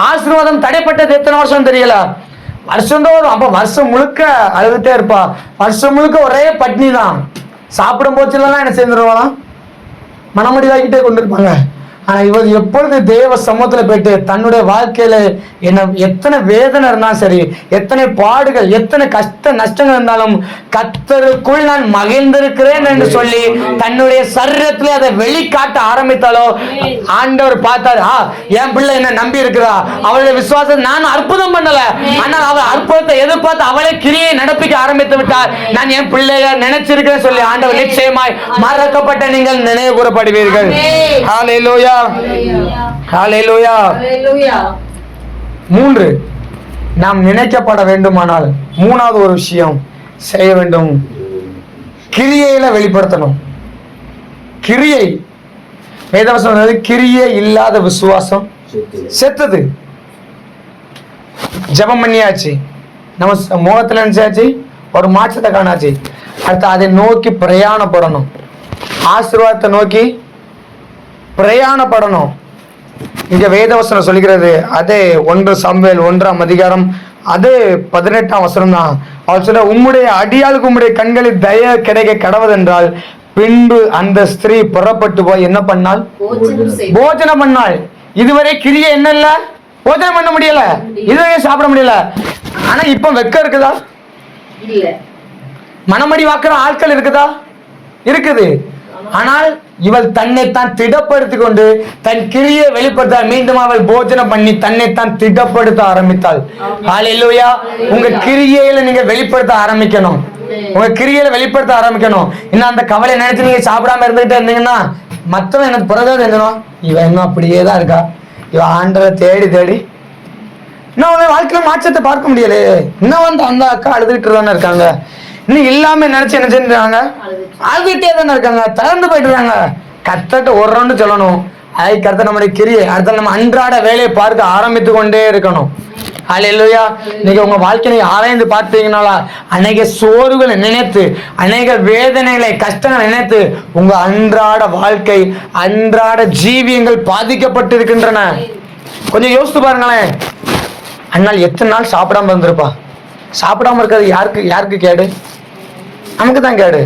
ஆசீர்வாதம் தடைப்பட்டது எத்தனை வருஷம் தெரியல, வருஷந்தோறும். அப்ப வருஷம் முழுக்க அழுதுட்டே இருப்பா, வருஷம் முழுக்க ஒரே பட்னி தான். சாப்பிடும் போச்சுலாம் என்ன செஞ்சிருவாங்க, மனமுடிவாக்கிட்டே கொண்டிருப்பாங்க. ஆனா இவர் எப்பொழுது தேவ சமூகத்துல போயிட்டு தன்னுடைய வாழ்க்கையில என்ன எத்தனை வேதனை இருந்தாலும் சரி, எத்தனை பாடுகள், எத்தனை கஷ்ட நஷ்டங்கள் இருந்தாலும் கர்த்தருக்குள் நான் மகிழ்ந்திருக்கிறேன் என்று சொல்லி தன்னுடைய சரீரத்திலே அதை வெளிக்காட்ட ஆரம்பித்தாலோ ஆண்டவர் பார்த்தாரு, என் பிள்ளை என்ன நம்பி இருக்கிறா, அவளுடைய விசுவாசத்தை நான் அற்புதம் பண்ணல, ஆனால் அவள் அற்புதத்தை எதிர்பார்த்து அவளே கிரியை நடப்பிக்க ஆரம்பித்து விட்டார். நான் என் பிள்ளைய நினைச்சிருக்கிறேன் சொல்லி ஆண்டவர் நிச்சயமாய் மறக்கப்பட்ட நீங்கள் நினைவு கூறப்படுவீர்கள். ஹல்லேலூயா, ஹல்லேலூயா. 3, நாம் நினைக்கப்பட வேண்டுமானால் மூணாவது ஒரு விஷயம் செய்ய வேண்டும், கிரியையில வெளிப்படுத்தணும். கிரியை, வேதவசனம் சொன்னது, கிரியை இல்லாத விசுவாசம் செத்தது. ஜெபம் பண்ணியாச்சு, நம்ம முகத்துல நினைச்சாச்சு, ஒரு மாற்றத்தை காணாச்சு. அடுத்து அதை நோக்கி பிரயாணப்படணும், ஆசீர்வாதத்தை நோக்கி பிரயாணப்படணும். இங்க வேதவசனம் சொல்லுகிறது, அதே 1 சாமுவேல் 1ஆம் அதிகாரம் அதே 18ஆம் வசனம் தான். அவர் சொல்ல, உம்முடைய அடியாளுக்கு உம்முடைய கண்களில் தய கிடைக்க கடவுதென்றால் பின்பு அந்த ஸ்திரீ புறப்பட்டு போய் என்ன பண்ணாள்? போஜனம் பண்ணாள். இதுவரை கிரியை என்ன இல்ல, போஜனம் பண்ண முடியல, இதுவரை சாப்பிட முடியல. ஆனா இப்ப வெக்க இருக்குதா? மனமடி வாக்குற ஆட்கள் இருக்குதா? இருக்குது. ஆனால் இவள் தன்னைத்தான் திடப்படுத்திக் கொண்டு தன் கிரியை வெளிப்படுத்த மீண்டும் அவள் போஜனம் பண்ணி தன்னைத்தான் திடப்படுத்த ஆரம்பித்தாள். ஹல்லேலூயா. உங்க கிரியையில நீங்க வெளிப்படுத்த ஆரம்பிக்கணும், உங்க கிரியையில வெளிப்படுத்த ஆரம்பிக்கணும். இன்னும் அந்த கவலை நினைச்சு நீங்க சாப்பிடாம இருந்துகிட்டே இருந்தீங்கன்னா மத்தவன் எனக்கு பிறகு தெரிஞ்சணும், இவன் இன்னும் அப்படியே தான் இருக்கா, இவன் ஆண்டரை தேடி தேடி இன்னும் அவன் வாழ்க்கையில மாற்றத்தை பார்க்க முடியல. இன்னும் வந்து அந்த அக்கா அழுதுகிட்டு தானே இருக்காங்க, இன்னும் இல்லாம நினைச்சு என்ன செஞ்சாங்க, அழுதுகிட்டே தானே இருக்காங்க, திறந்து போயிட்டு இருக்காங்க. கர்த்தர்ட்ட ஒரு ரவுண்டு சொல்லணும், அதை கர்த்தர் நம்முடைய கிரியை அடுத்த நம்ம அன்றாட வேலையை பார்க்க ஆரம்பித்து கொண்டே இருக்கணும். ஹல்லேலூயா. நீங்க உங்க வாழ்க்கையை ஆராய்ந்து பார்த்தீங்கன்னால அநேக சோர்வுகளை நினைத்து, அநேக வேதனைகளை, கஷ்டங்களை நினைத்து உங்க அன்றாட வாழ்க்கை, அன்றாட ஜீவியங்கள் பாதிக்கப்பட்டு இருக்கின்றன. கொஞ்சம் யோசித்து பாருங்களேன். அன்னால் எத்தனை நாள் சாப்பிடாம இருந்திருப்பா? சாப்பிடாம இருக்கிறது யாருக்கு கேடு? நமக்கு தான் கேடு.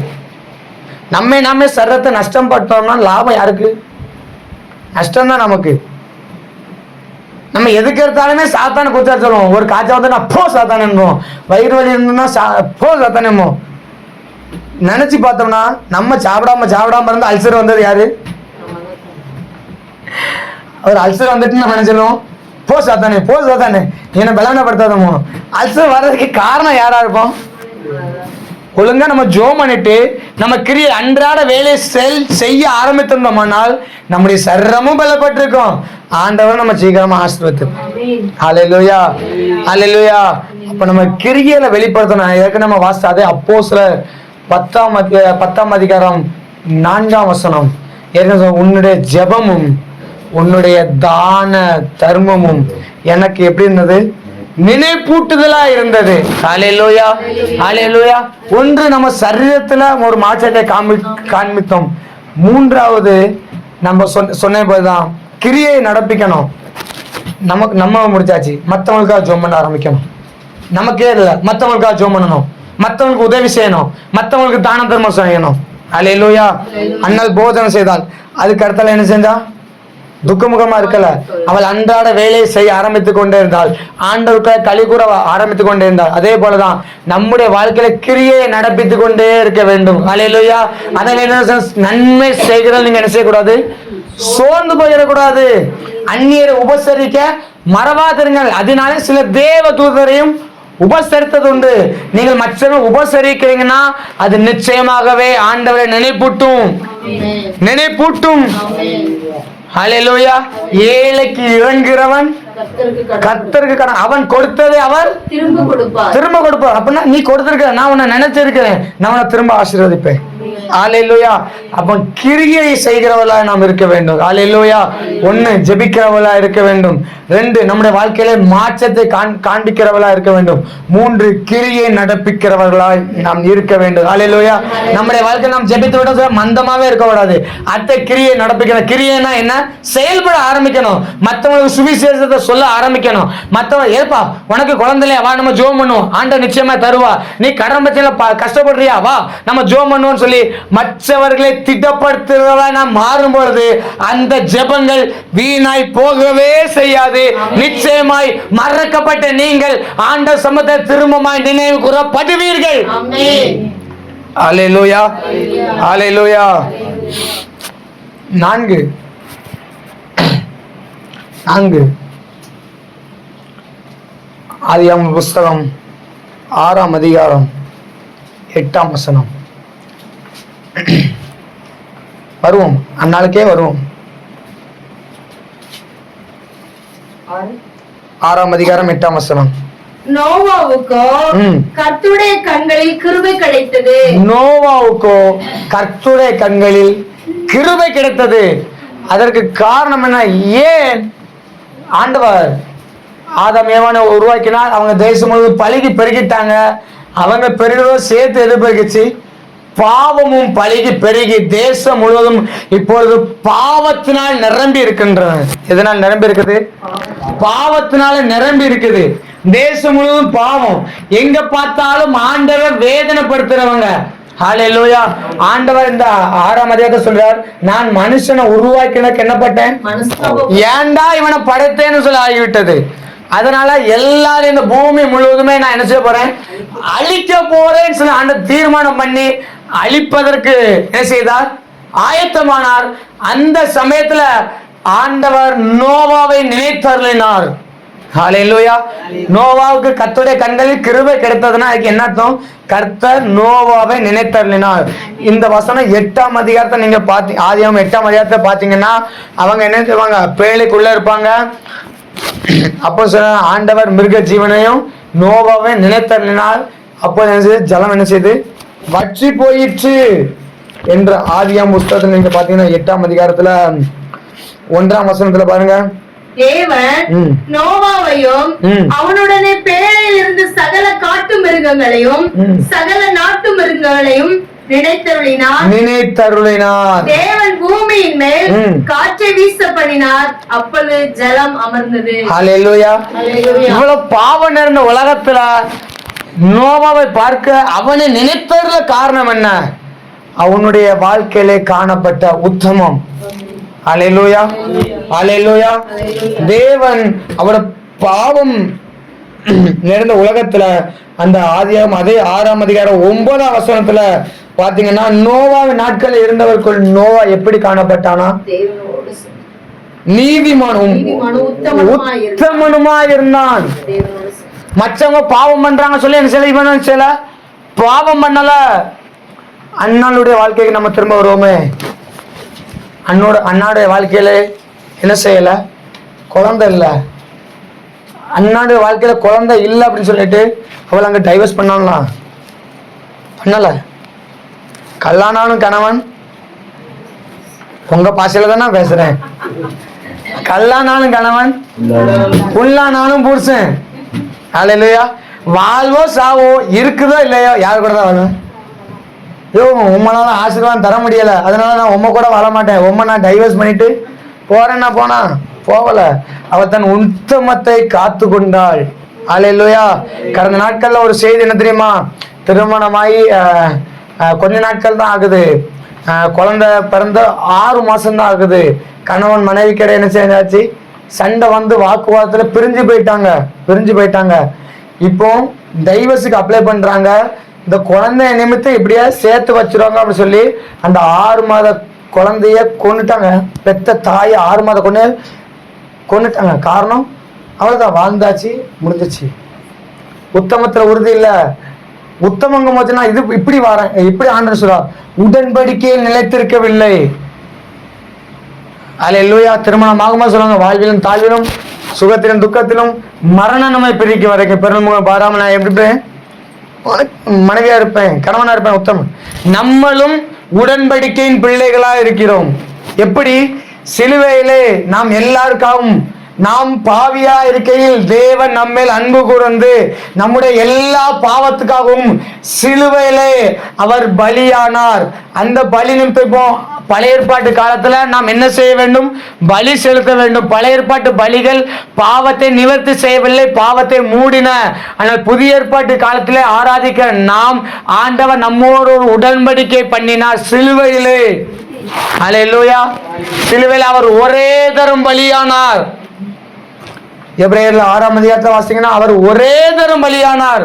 நாமே சரீரத்தை நஷ்டம் பட்டோம்னா லாபம் யாருக்கு? நஷ்டம் தான் நமக்கு. நம்ம எதுக்கு எடுத்தாலுமே சாத்தான குச்சா சொல்லுவோம். ஒரு காய்ச்சல் வந்து நான் போ சாத்தான என்போம், வயிறு வலி இருந்தோம்னா போ சாத்தான என்போம். நினைச்சு பார்த்தோம்னா நம்ம சாப்பிடாம இருந்தா அல்சர் வந்தது யாரு? ஒரு அல்சர் வந்துட்டு நம்ம நினைச்சிருவோம், போ சாத்தானே என்ன பலவீனப்படுத்தாதமோ. அல்சர் வர்றதுக்கு காரணம் யாரா இருப்போம்? ஒழுங்கா நம்ம ஜோம் பண்ணிட்டு நம்ம அன்றாட வேலையை செய்ய ஆரம்பித்திருந்தோம்னால் நம்முடைய சரீரமும் பலப்பட்டிருக்கும். ஆண்டவர் நம்ம சீக்கிரமா ஆசீர்வதித்து. ஹல்லேலூயா, ஹல்லேலூயா. அப்ப நம்ம கிரியையில வெளிப்படுத்தணும். ஏற்கனவே நம்ம வாசித்த அதே அப்போஸ்தலர் 10ஆம் அதிகாரம் 4ஆம் வசனம். ஏற்கனவே உன்னுடைய ஜெபமும் உன்னுடைய தான தர்மமும் எனக்கு எப்படி இருந்தது? நினைப்பூட்டுதலா இருந்தது. ஹல்லேலூயா, ஹல்லேலூயா. ஒன்று, நம்ம சரீரத்துல ஒரு மாற்றத்தை காண்பித்தோம். மூன்றாவது, நம்ம சொன்ன போதுதான் கிரியை நடப்பிக்கணும். நம்ம முடிச்சாச்சு, மற்றவங்களுக்காக ஜோம் பண்ண ஆரம்பிக்கணும். நமக்கே இல்லை, மற்றவங்களுக்காக ஜோம் பண்ணணும், மற்றவங்களுக்கு உதவி செய்யணும், மற்றவங்களுக்கு தான தர்மம் செய்யணும். ஹல்லேலூயா. அண்ணல் போதனை செய்தால் அதுக்கு அடுத்தால என்ன செஞ்சா? துக்கமுகமா இருக்கல, அவள் அன்றாட வேலையை செய்ய ஆரம்பித்துக் கொண்டே இருந்தாள். ஆண்டவருக்காக களி கூற ஆரம்பித்துக் கொண்டே இருந்தாள். அதே போலதான் நம்முடைய வாழ்க்கையில கிரியை நடப்பித்துக் கொண்டே இருக்க வேண்டும். ஹல்லேலூயா. அதில் என்ன நன்மை செய்கிறத நீங்க என்ன செய்யக்கூடாது? சோர்ந்து போயிடக்கூடாது. அந்நியரை உபசரிக்க மறவாதிருங்கள். அதனால சில தேவ தூதரையும் உபசரித்தது உண்டு. நீங்கள் மற்றவர்கள் உபசரிக்கிறீங்கன்னா அது நிச்சயமாகவே ஆண்டவரை நினைப்பூட்டும். ஹல்லேலூயா. ஏழைக்கு இறங்குகிறவன் கர்த்தருக்கு கடன். அவன் கொடுத்ததை அவர் திரும்ப கொடுப்பார். அப்படின்னா நீ கொடுத்திருக்க, நான் உன்னை நினைச்சிருக்கிறேன், நான் உன்னை திரும்ப ஆசீர்வதிப்பேன். ஹல்லேலூயா. அப்ப கிரியை செய்கிறவளா நாம் இருக்க வேண்டும். ஹல்லேலூயா. 1, ஜெபிக்கிறவளா இருக்க வேண்டும். 2, நம்முடைய வாழ்க்கையில மாற்றத்தை காண்பிக்கிறவளா இருக்க வேண்டும். 3, கிரியை நடப்பிக்கிறவர்களாய் நாம் இருக்க வேண்டும். ஹல்லேலூயா. நம்முடைய வாழ்க்கையில் நாம் ஜெபித்து விட மந்தமாவே இருக்கக்கூடாது. அத்தை கிரியை நடப்பிக்கணும். கிரியைனா என்ன? செயல்பட ஆரம்பிக்கணும். மற்றவங்களுக்கு சுவிசேஷத்தை சொல்ல ஆரம்பிக்கணும். மற்றவங்க ஏப்பா உனக்கு குழந்தையா, வா நம்ம ஜோம் பண்ணுவோம், ஆண்டவர் நிச்சயமா தருவா. நீ கடன் பிரச்சனை கஷ்டப்படுறியா, வா நம்ம ஜோம் பண்ணுவோம் சொல்லி மற்றவர்களை திட்டப்படுத்துறதா நாம் மாறும் பொழுது அந்த ஜெபங்கள் வீணாய் போகவே செய்யாது. நிச்சயமாய் மறக்கப்பட்ட நீங்கள் ஆண்டவர் சமூகத்தை திரும்பமாய் நினைவு கூறப்படுவீர்கள். ஹல்லேலூயா, ஹல்லேலூயா. 4 ஆதியாகமம் புஸ்தகம் 6ஆம் அதிகாரம் 8ஆம் வசனம். வருவோம், அந்நாளுக்கே வருவோம். 6ஆம் அதிகாரம் 8ஆம் வசனம். நோவாவுக்கோ கர்த்தருடைய கண்களில் கிருபை கிடைத்தது. நோவாவுக்கோ கர்த்தருடைய கண்களில் கிருபை கிடைத்தது. அதற்கு காரணம் என்ன? ஏன் ஆண்டவர் ஆதாம் ஏவானை உருவாக்கினார். அவங்க தேசம் முழுவதும் பழுகி பெருகிட்டாங்க. அவங்க பெருகிறதோ சேர்த்து எதிர்பார்க்கிச்சு. பாவமும் பழுகி பெருகி தேசம் முழுவதும் இப்பொழுது பாவத்தினால் நிரம்பி இருக்கின்றன. எதனால் நிரம்பி இருக்குது? பாவத்தினால நிரம்பி இருக்குது. தேசம் முழுவதும் பாவம். எங்க பார்த்தாலும் ஆண்டவர் வேதனைப்படுத்துறவங்க. ஹல்லேலூயா. ஆண்டவர் இந்த 6ஆம் அதிகாரத்தை சொல்றார், நான் மனுஷனை உருவாக்கினக்கு என்னப்பட்டேன், ஏண்டா இவனை படைத்தேன்னு சொல்லி ஆகிவிட்டது. அதனால எல்லாரும் இந்த பூமி முழுவதுமே நான் என்ன செய்ய போறேன், அழிக்க போறேன்னு சொல்லி ஆண்டவர் தீர்மானம் பண்ணி அழிப்பதற்கு என்ன செய்தார், ஆயத்தமானார். அந்த சமயத்துல ஆண்டவர் நோவாவை நினைத்தருளினார். ஹல்லேலூயா. நோவாவுக்கு கர்த்தருடைய கண்களில் கிருபை கிடைத்ததுன்னா அதுக்கு என்ன அர்த்தம்? கர்த்தர் நோவாவை நினைத்தருளினார். இந்த வசனம் 8ஆம் அதிகாரத்தை நீங்க ஆதியாகமம் 8ஆம் அதிகாரத்தை பாத்தீங்கன்னா அவங்க என்ன செய்வாங்க, பேழைக்குள்ள இருப்பாங்க. அப்போ ஆண்டவர் மிருக ஜீவனையும் நோவாவை நினைத்தருளினார். அப்போ என்ன செய்யுது, ஜலம் என்ன செய்யுது, வற்றி போயிற்று என்ற ஆதியாகமம் புஸ்தகத்துல நீங்க பாத்தீங்கன்னா 8ஆம் அதிகாரத்துல 1ஆம் வசனத்துல பாருங்க. தேவன் நோவாவையும் அவனுடனே பேழையில் இருந்து சகல காட்டு மிருகங்களையும் சகல நாட்டு மிருகங்களையும் நினைத்தருளினார். தேவன் பூமியின் மேல் காற்றை வீச பண்ணினார். அப்பொழுது ஜலம் அமர்ந்தது. ஹல்லேலூயா. இவ்வளவு பாவம் நிறைந்த உலகத்துல நோவாவை பார்க்க அவனை நினைத்தருள காரணம் என்ன? அவனுடைய வாழ்க்கையிலே காணப்பட்ட உத்தமம். ஹல்லேலூயா, ஹல்லேலூயா. தேவன் அவரோட பாவம் நிறைந்த உலகத்துல அந்த ஆதியாகமம் அதே 6ஆம் அதிகாரம் 9ஆம் வசனத்துல பாத்தீங்கன்னா நோவாவின் நாட்கள் இருந்தவர்கள் நோவா எப்படி காணப்பட்டானா? நீதிமானும் உத்தமனுமா இருந்தான். மற்றவங்க பாவம் பண்றாங்க சொல்லி என்ன செய்யல, இவன் செய்யல, பாவம் பண்ணல. அண்ணாளுடைய வாழ்க்கைக்கு நம்ம திரும்ப வருவோமே. அண்ணாவுடைய வாழ்க்கையில என்ன செய்யல? குழந்தை இல்லை. அண்ணாவுடைய வாழ்க்கையில குழந்தை இல்லை அப்படின்னு சொல்லிட்டு அவளை அங்க டைவர்ஸ் பண்ணலாம் பண்ணல. கல்லானாலும் கணவன், உங்க பாசையில தான் நான் பேசுறேன். கல்லானாலும் கணவன், புல்லானாலும் புருஷன். அல்லேலூயா. வாழ்வோ சாவோ, இருக்குதோ இல்லையோ, யாரு கூட தான் வாழும்? ஐயோ, உம்மனால ஆசீர்வாதம் தர முடியல, அதனால நான் உம்ம கூட வாழ மாட்டேன், உம்ம நான் டைவர்ஸ் பண்ணிட்டு போறேன்னா போனா போகல. அவள் தன் உத்தமத்தை காத்து கொண்டாள். அல்லேலூயா. கடந்த நாட்கள்ல ஒரு செய்தி என்ன தெரியுமா? திருமணமாகி கொஞ்ச நாட்கள் தான் ஆகுது, குழந்தை பிறந்த 6 மாசம் தான் ஆகுது. கணவன் மனைவி கிட்ட என்ன செஞ்சாச்சு? சண்டை வந்து வாக்குவாதத்துல பிரிஞ்சு போயிட்டாங்க. இப்போ டைவர்ஸுக்கு அப்ளை பண்றாங்க. இந்த குழந்தைய நிமித்தம் இப்படியா சேர்த்து வச்சிருவாங்க அப்படின்னு சொல்லி அந்த 6 மாத குழந்தைய கொண்டுட்டாங்க. பெத்த தாய் 6 மாத கொண்டுட்டாங்க. காரணம், அவ்வளவுதான், வாழ்ந்தாச்சு, முடிஞ்சிச்சு. உத்தமத்துல உறுதி இல்ல. உத்தமங்க போச்சுன்னா இது இப்படி ஆண்டவர் சொல்றா, உடன்படிக்கையில் நிலைத்திருக்கவில்லை. அல்லேலூயா. திருமணம் ஆகுமா சொல்லுவாங்க, வாழ்விலும் தாழ்விலும் சுகத்திலும் துக்கத்திலும் மரணம் நம்மை பிரிக்க வரைக்கும் பெருமுகம் பாராம நான் எப்படி மனைவியா இருப்பேன், கணவனா இருப்பேன். உத்தமம். நம்மளும் உடன்படிக்கையின் பிள்ளைகளா இருக்கிறோம். எப்படி? சிலுவையிலே நாம் எல்லாருக்காகவும், நாம் பாவியா இருக்கையில் தேவன் நம்மேல் அன்பு கூர்ந்து நம்முடைய எல்லா பாவத்துக்காகவும் சிலுவையிலே அவர் பலியானார். அந்த பலி நிமித்தம் பழைய ஏற்பாட்டு காலத்துல நாம் என்ன செய்ய வேண்டும்? பலி செலுத்த வேண்டும். பழைய ஏற்பாட்டு பலிகள் பாவத்தை நிவர்த்தி செய்யவில்லை, பாவத்தை மூடின. ஆனால் புதிய ஏற்பாட்டு காலத்திலே ஆராதிக்க நாம் ஆண்டவர் நம்மோடு ஒரு உடன்படிக்கை பண்ணினார் சிலுவையிலே. அல்லேலூயா. சிலுவையில் அவர் ஒரே தரம் பலியானார். எபிரேயர்ல 6ஆம் அதிகாரத்தை வாசிங்கன்னா அவர் ஒரே தரம் பலியானார்.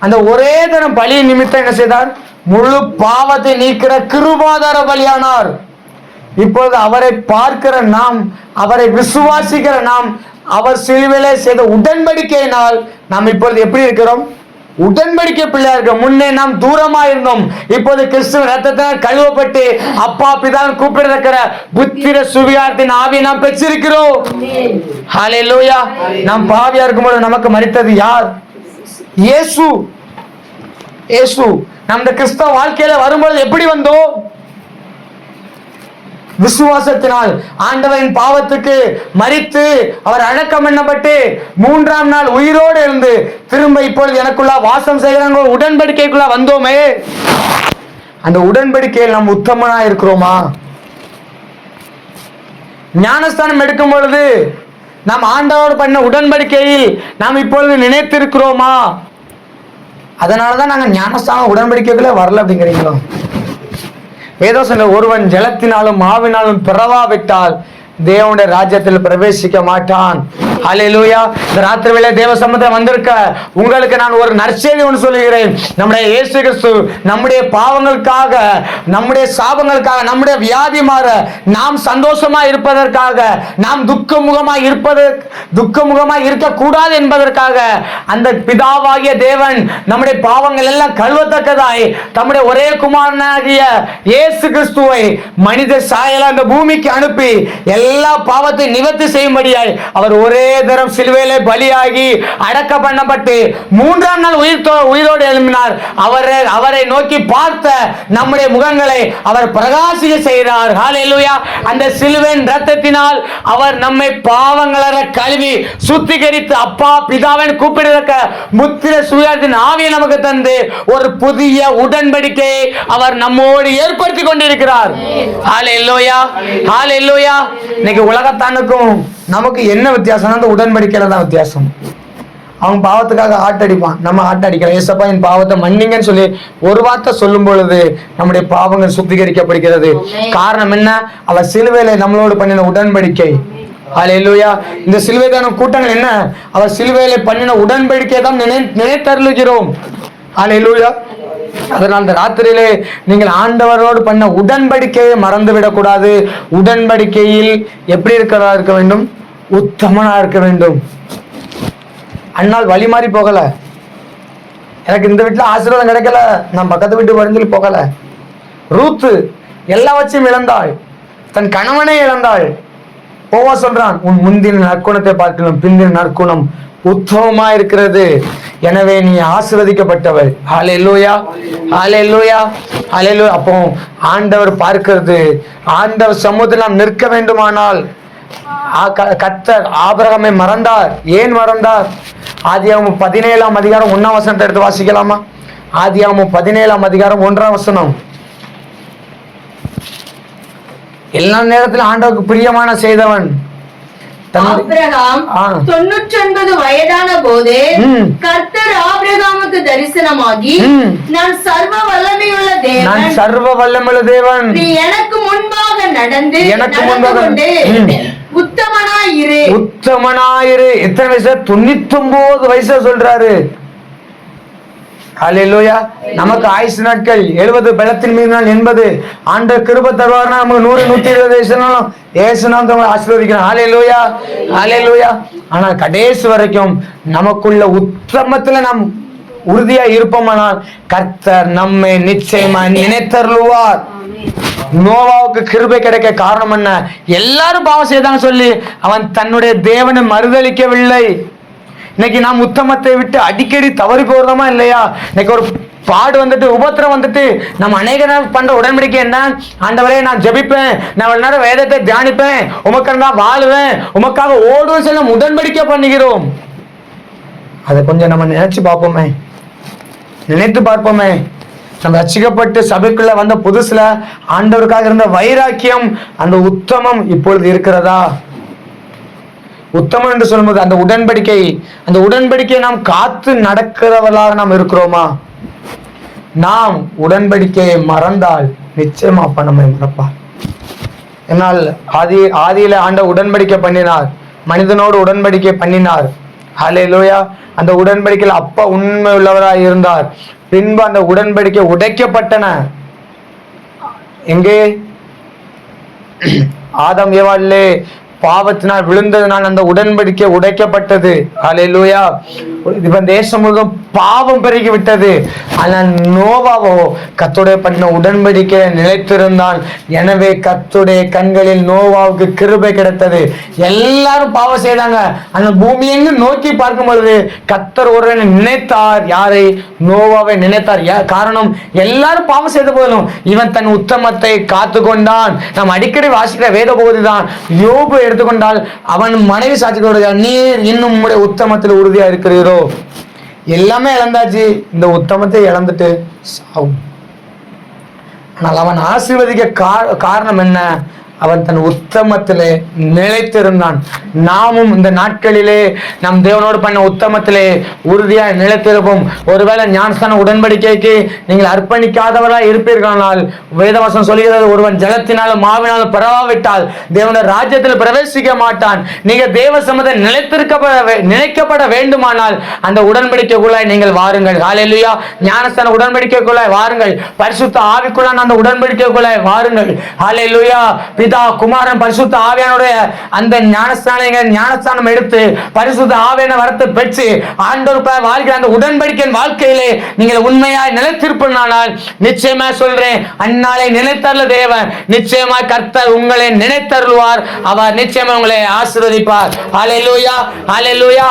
அந்த ஒரே தரம் பலி நிமித்தம் என்ன செய்தார்? முழு பாவத்தை நீக்கிற கிருபாதார பலியானார். இப்பொழுது அவரை பார்க்கிற நாம், அவரை விசுவாசிக்கிற நாம், அவர் சிலுவையிலே செய்த உடன்படிக்கையினால் நாம் இப்பொழுது எப்படி இருக்கிறோம்? உடன்படிக்கை பிள்ளையா இருக்க. முன்னே நாம் தூரமா இருந்தோம், இப்போது கிறிஸ்துவ ரத்தத்தினால் கழுவப்பட்டு அப்பா பிதான் கூப்பிடுற புத்திர சுவிகாரத்தின் ஆவியை நாம் பெற்றிருக்கிறோம். ஹல்லேலூயா. நாம் பாவியா இருக்கும்போது நமக்கு மரித்தது யார்? இயேசு. நம்ம கிறிஸ்தவ வாழ்க்கையில வரும்போது எப்படி வந்தோம்? விசுவாசத்தினால். ஆண்டவரின் பாவத்துக்கு மரித்து அவர் அடக்கம் பண்ணப்பட்டு 3ஆம் நாள் உயிரோடு இருந்து திரும்ப இப்பொழுது எனக்குள்ள வாசம் செய்கிறாங்க உடன்படிக்கைக்குள்ள வந்தோமே. அந்த உடன்படிக்கையில் நாம் உத்தமனா இருக்கிறோமா? ஞானஸ்தானம் எடுக்கும் பொழுது நாம் ஆண்டவரோடு பண்ண உடன்படிக்கையில் நாம் இப்பொழுது நினைத்திருக்கிறோமா? அதனாலதான் நாங்க ஞானஸ்தானம் உடன்படிக்கைக்குள்ள வரல அப்படிங்கிறீங்களோ? ஏதோ சொன்ன, ஒருவன் ஜலத்தினாலும் மாவினாலும் பிறவாவிட்டால் தேவனுடைய ராஜ்யத்தில் பிரவேசிக்க மாட்டான். ஹல்லேலூயா. இந்த ராத்திரி வேளை தேவ சமூகத்தில் வந்திருக்க உங்களுக்கு நான் ஒரு நற்செய்தி ஒன்று சொல்லுகிறேன். நம்முடைய இயேசு கிறிஸ்து நம்முடைய பாவங்களுக்காக, நம்முடைய சாபங்களுக்காக, நம்முடைய வியாதி மாற, நாம் சந்தோஷமா இருப்பதற்காக, நாம் துக்கமுகமாய் இருக்கக்கூடாது என்பதற்காக அந்த பிதாவாகிய தேவன் நம்முடைய பாவங்கள் எல்லாம் கழுவத்தக்கதாய் தம்முடைய ஒரே குமாரனாகிய இயேசு கிறிஸ்துவை மனித சாயல அந்த பூமிக்கு அனுப்பி எல்லா பாவத்தை நிவர்த்தி செய்யும்படியாய் அவர் ஒரே தரம் சிலுவையிலே பலியாகி அடக்க பண்ணப்பட்டு 3ஆம் நாள் உயிரோடு எழும்பினார். அவரை நோக்கி பார்த்த நம்முடைய முகங்களை அவர் பிரகாசிக்க செய்கிறார். ஹல்லேலூயா. அந்த சிலுவையின் இரத்தத்தினால் அவர் நம்மை பாவங்களற கழுவி சுத்திகரித்து அப்பா பிதாவின் கூப்பிடுற முத்திர சுயாத்தின் ஆவியை நமக்கு தந்து ஒரு புதிய உடன்படிக்கையை அவர் நம்மோடு ஏற்படுத்தி கொண்டிருக்கிறார். ஹல்லேலூயா. ஹல்லேலூயா. இன்னைக்கு உலகத்தானுக்கும் நமக்கு என்ன வித்தியாசம்? அந்த உடன்படிக்கையில தான் வித்தியாசம். அவன் பாவத்துக்காக ஆட்டடிப்பான், நம்ம ஆட்டடிக்கலாம். ஏசப்பா என் பாவத்தை மன்னிங்கன்னு சொல்லி ஒரு வார்த்தை சொல்லும் பொழுது நம்முடைய பாவங்கள் சுத்திகரிக்கப்படுகிறது. காரணம் என்ன? அவர் சிலுவையில நம்மளோடு பண்ணின உடன்படிக்கை. ஹல்லேலூயா. இந்த சிலுவை தான கூட்டங்கள் என்ன? அவர் சிலுவையில பண்ணின உடன்படிக்கை தான் நினைத்தருளுகிறோம். ஹல்லேலூயா. அதனால் இந்த ராத்திரியிலே நீங்கள் ஆண்டவரோடு பண்ண உடன்படிக்கையை மறந்து விடக்கூடாது. உடன்படிக்கையில் எப்படி இருக்க வேண்டும்? உத்தமனா இருக்க வேண்டும். அண்ணால் வழி மாறி போகல, எனக்கு இந்த வீட்டுல ஆசீர்வாதம் கிடைக்கல, நான் பக்கத்து வீட்டுக்கு வரேன்னு சொல்லி போகல. ரூத்து எல்லாவற்றையும் இழந்தாள், தன் கணவனை இழந்தாள். போவா சொல்றான், உன் முந்தின நற்குணத்தை பார்க்கணும், பிந்தின நற்குணம் உத்தமமா இருக்கிறது, எனவே நீ ஆசீர்வதிக்கப்பட்டவள். ஹல்லேலூயா, ஹல்லேலூயா, ஹல்லேலூயா. அப்போ ஆண்டவர் பார்க்கிறது, ஆண்டவர் சமூகத்தில் நாம் நிற்க வேண்டுமானால் கர்த்தர் ஆபிரகாமை மறந்தார். ஏன் மறந்தார்? ஆதியாகமம் 17ஆம் அதிகாரம் 1ஆம் வசனத்தை எடுத்து வாசிக்கலாமா? ஆதியாகமம் 17ஆம் அதிகாரம் 1ஆம் வசனம். எல்லா நேரத்திலும் ஆண்டவருக்கு பிரியமான செய்தவன். ஆபிரகாம் 99 வயதான போது கர்த்தர் ஆபிரகாமுக்கு தரிசனமாகி, நான் சர்வ வல்லமையுள்ள தேவன், நீ எனக்கு முன்பாக நடந்து உத்தமனாயிரு. எத்தனை வயசு? 99 வயசு சொல்றாரு. ஹல்லேலூயா. நமக்கு ஆயுசு நாட்கள் 70, பலத்தின் மீது நாள் 80. ஆண்டவர் கிருபை தருவார்னா நமக்கு 100, 120 வயசுனாலும் ஏசுநாமத்தை ஆசீர்வதிக்கணும். ஹல்லேலூயா, ஹல்லேலூயா. ஆனா கடைசி வரைக்கும் நமக்குள்ள உத்தமத்துல நாம் உறுதியா இருப்போமானால் கர்த்தர் நம்மை நிச்சயமா நினைத்தருளுவார். நோவாவுக்கு கிருபை கிடைக்க காரணம் என்ன? எல்லாரும் பாவம் செய்தாங்க சொல்லி அவன் தன்னுடைய தேவனை மறுதலிக்கவில்லை. இன்னைக்கு நாம் உத்தமத்தை விட்டு அடிக்கடி தவறி போறோமா இல்லையா? இன்னைக்கு ஒரு பாடு வந்துட்டு, உபத்திரம் வந்துட்டு, நம்ம அநேக நாள் பண்ற உடன்படிக்கை என்ன? ஆண்டவரே நான் ஜெபிப்பேன், நான் ஒரு நேரம் வேதத்தை தியானிப்பேன், உமக்காக நான் வாழுவேன், உமக்காக ஓடுவேன் சொல்ல உடன்படிக்கை பண்ணுகிறோம். அதை கொஞ்சம் நம்ம நினைச்சு பார்ப்போமே, நினைத்து பார்ப்போமே. நம்ம ரட்சிக்கப்பட்டு சபைக்குள்ள வந்த புதுசுல ஆண்டவருக்காக இருந்த வைராக்கியம், அந்த உத்தமம் இப்பொழுது இருக்கிறதா? உத்தமம் என்று சொல்லும்போது அந்த உடன்படிக்கையை நாம் காத்து நடக்கிறவர்களாக நாம் இருக்கிறோமா? நாம் உடன்படிக்கையை மறந்தால் நிச்சயமா அப்ப நம்மை மறப்பார். என்னால் ஆதியில ஆண்ட உடன்படிக்கை பண்ணினார், மனிதனோடு உடன்படிக்கை பண்ணினார். ஹல்லேலூயா. அந்த உடன்படிக்கையில் அப்பா உண்மை உள்ளவராய் இருந்தார். பின்பு அந்த உடன்படிக்கை உடைக்கப்பட்டன. எங்கே? ஆதாம் ஏவாளிலே பாவத்தினால் விழுந்ததினால் அந்த உடன்படிக்கை உடைக்கப்பட்டது. ஹல்லேலூயா. இவன் தேசம் முழுவதும் பாவம் பெருகி விட்டது. ஆனால் நோவாவோ கர்த்தருடைய பண்ண உடன்படிக்கை நிலைத்திருந்தான். எனவே கர்த்தருடைய கண்களில் நோவாவுக்கு கிருபை கிடைத்தது. எல்லாரும் பாவம் செய்தாங்க. அந்த பூமியை நோக்கி பார்க்கும் பொழுது கர்த்தர் ஒருவனை நினைத்தார். யாரை? நோவாவை நினைத்தார். காரணம், எல்லாரும் பாவம் செய்த போதும் இவன் தன் உத்தமத்தை காத்து கொண்டான். நாம் அடிக்கடி வாசிக்கிற வேத பகுதி தான். யோபு எடுத்துக்கொண்டால் அவன் மனைவி சாட்சி கொடுக்கிறார், நீர் இன்னும் உம்முடைய உத்தமத்தில் உறுதியா இருக்கிறீரோ? எல்லாமே இழந்தாச்சு, இந்த உத்தமத்தை இழந்துட்டு சாவும். ஆனால் அவன் ஆசீர்வதிக்க காரணம் என்ன? அவன் தன் உத்தமத்திலே நிலைத்திருந்தான். நாமும் இந்த நாட்களிலே நம் தேவனோடு பண்ண உத்தமத்திலே உறுதியாக நிலைத்திருப்போம். ஒருவேளை ஞானஸ்தான உடன்படிக்கைக்கு நீங்கள் அர்ப்பணிக்காதவராய் இருப்பீர்களானால் வேதவசனம் சொல்கிறது, ஒருவன் ஜலத்தினாலும் மாவினாலும் பரவாவிட்டால் தேவனுடைய ராஜ்யத்தில் பிரவேசிக்க மாட்டான். நீங்க தேவ சமூகத்தை நினைக்கப்பட வேண்டுமானால் அந்த உடன்படிக்கைக்குள்ளாய் நீங்கள் வாருங்கள். ஹல்லேலூயா. ஞானஸ்தான உடன்படிக்கைக்குள்ளாய் வாருங்கள். பரிசுத்த ஆவிக்குள்ளான அந்த உடன்படிக்கைக்குள்ளாய் வாருங்கள். ஹல்லேலூயா. குமாரன் பரிசுத்த ஆவியானுடைய அந்த ஞானஸ்தானம் எடுத்து பரிசுத்த ஆவியான வரத்தை பெற்று ஆண்டவர் வாழ்கிற அந்த உடன்படிக்கையின் வாழ்க்கையிலே நீங்கள் உண்மையாய் நிலைத்திருப்பானால் நிச்சயமா சொல்றேன், அந்நாளை நினைத்தருள தேவன் நிச்சயமா கர்த்தர் உங்களை நினைத்தருள்வார். அவர் நிச்சயமா உங்களை ஆசீர்வதிப்பார். ஹல்லேலூயா, ஹல்லேலூயா.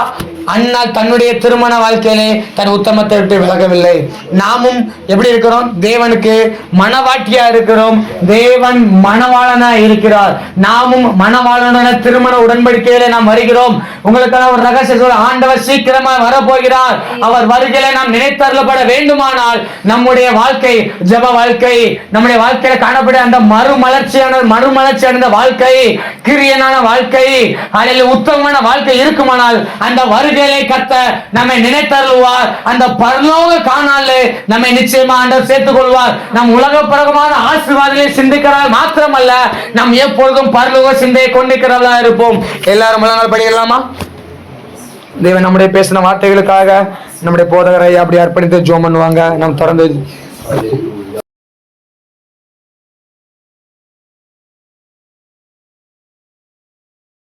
அண்ணால் தன்னுடைய திருமண வாழ்க்கையிலே தன் உத்தமத்தை விட்டு விலகவில்லை. நாமும் எப்படி இருக்கிறோம்? தேவனுக்கு மணவாட்டியா இருக்கிறோம். தேவன் மணவாளனா இருக்கிறார். நாமும் மணவாளன திருமண உடன்படிக்கையிலே நாம் வருகிறோம். உங்களுக்கான ஒரு ரகசியம், ஆண்டவர் சீக்கிரமா வரப்போகிறார். அவர் வருகையில நாம் நினைத்தருளப்பட வேண்டுமானால் நம்முடைய வாழ்க்கை, ஜெப வாழ்க்கை, நம்முடைய வாழ்க்கையில காணப்பட அந்த மறுமலர்ச்சி அடைந்த வாழ்க்கை, கிரியனான வாழ்க்கை, அதில் உத்தமமான வாழ்க்கை இருக்குமானால் அந்த வருகையிலே கர்த்தர் நம்மை நினைத்தருள்வார். அந்த பரலோக காணாலே நம்மை நிச்சயமா ஆண்டவர் சேர்த்துக் கொள்வார். நம் உலக பிரகமான ஆசீர்வாதங்களை சிந்திக்கிறார் மாத்திரமல்ல, நாம் எப்பொழுதும் பரலோக சிந்தையை கொண்டிருக்கிறவர்களா இருப்போம். எல்லாரும் முழங்கால் படிக்கலாமா? தேவன் நம்முடைய பேசின வார்த்தைகளுக்காக நம்முடைய போதகரை அப்படி அர்ப்பணித்து ஜெபம் பண்ணுவாங்க. நாம் தொடர்ந்து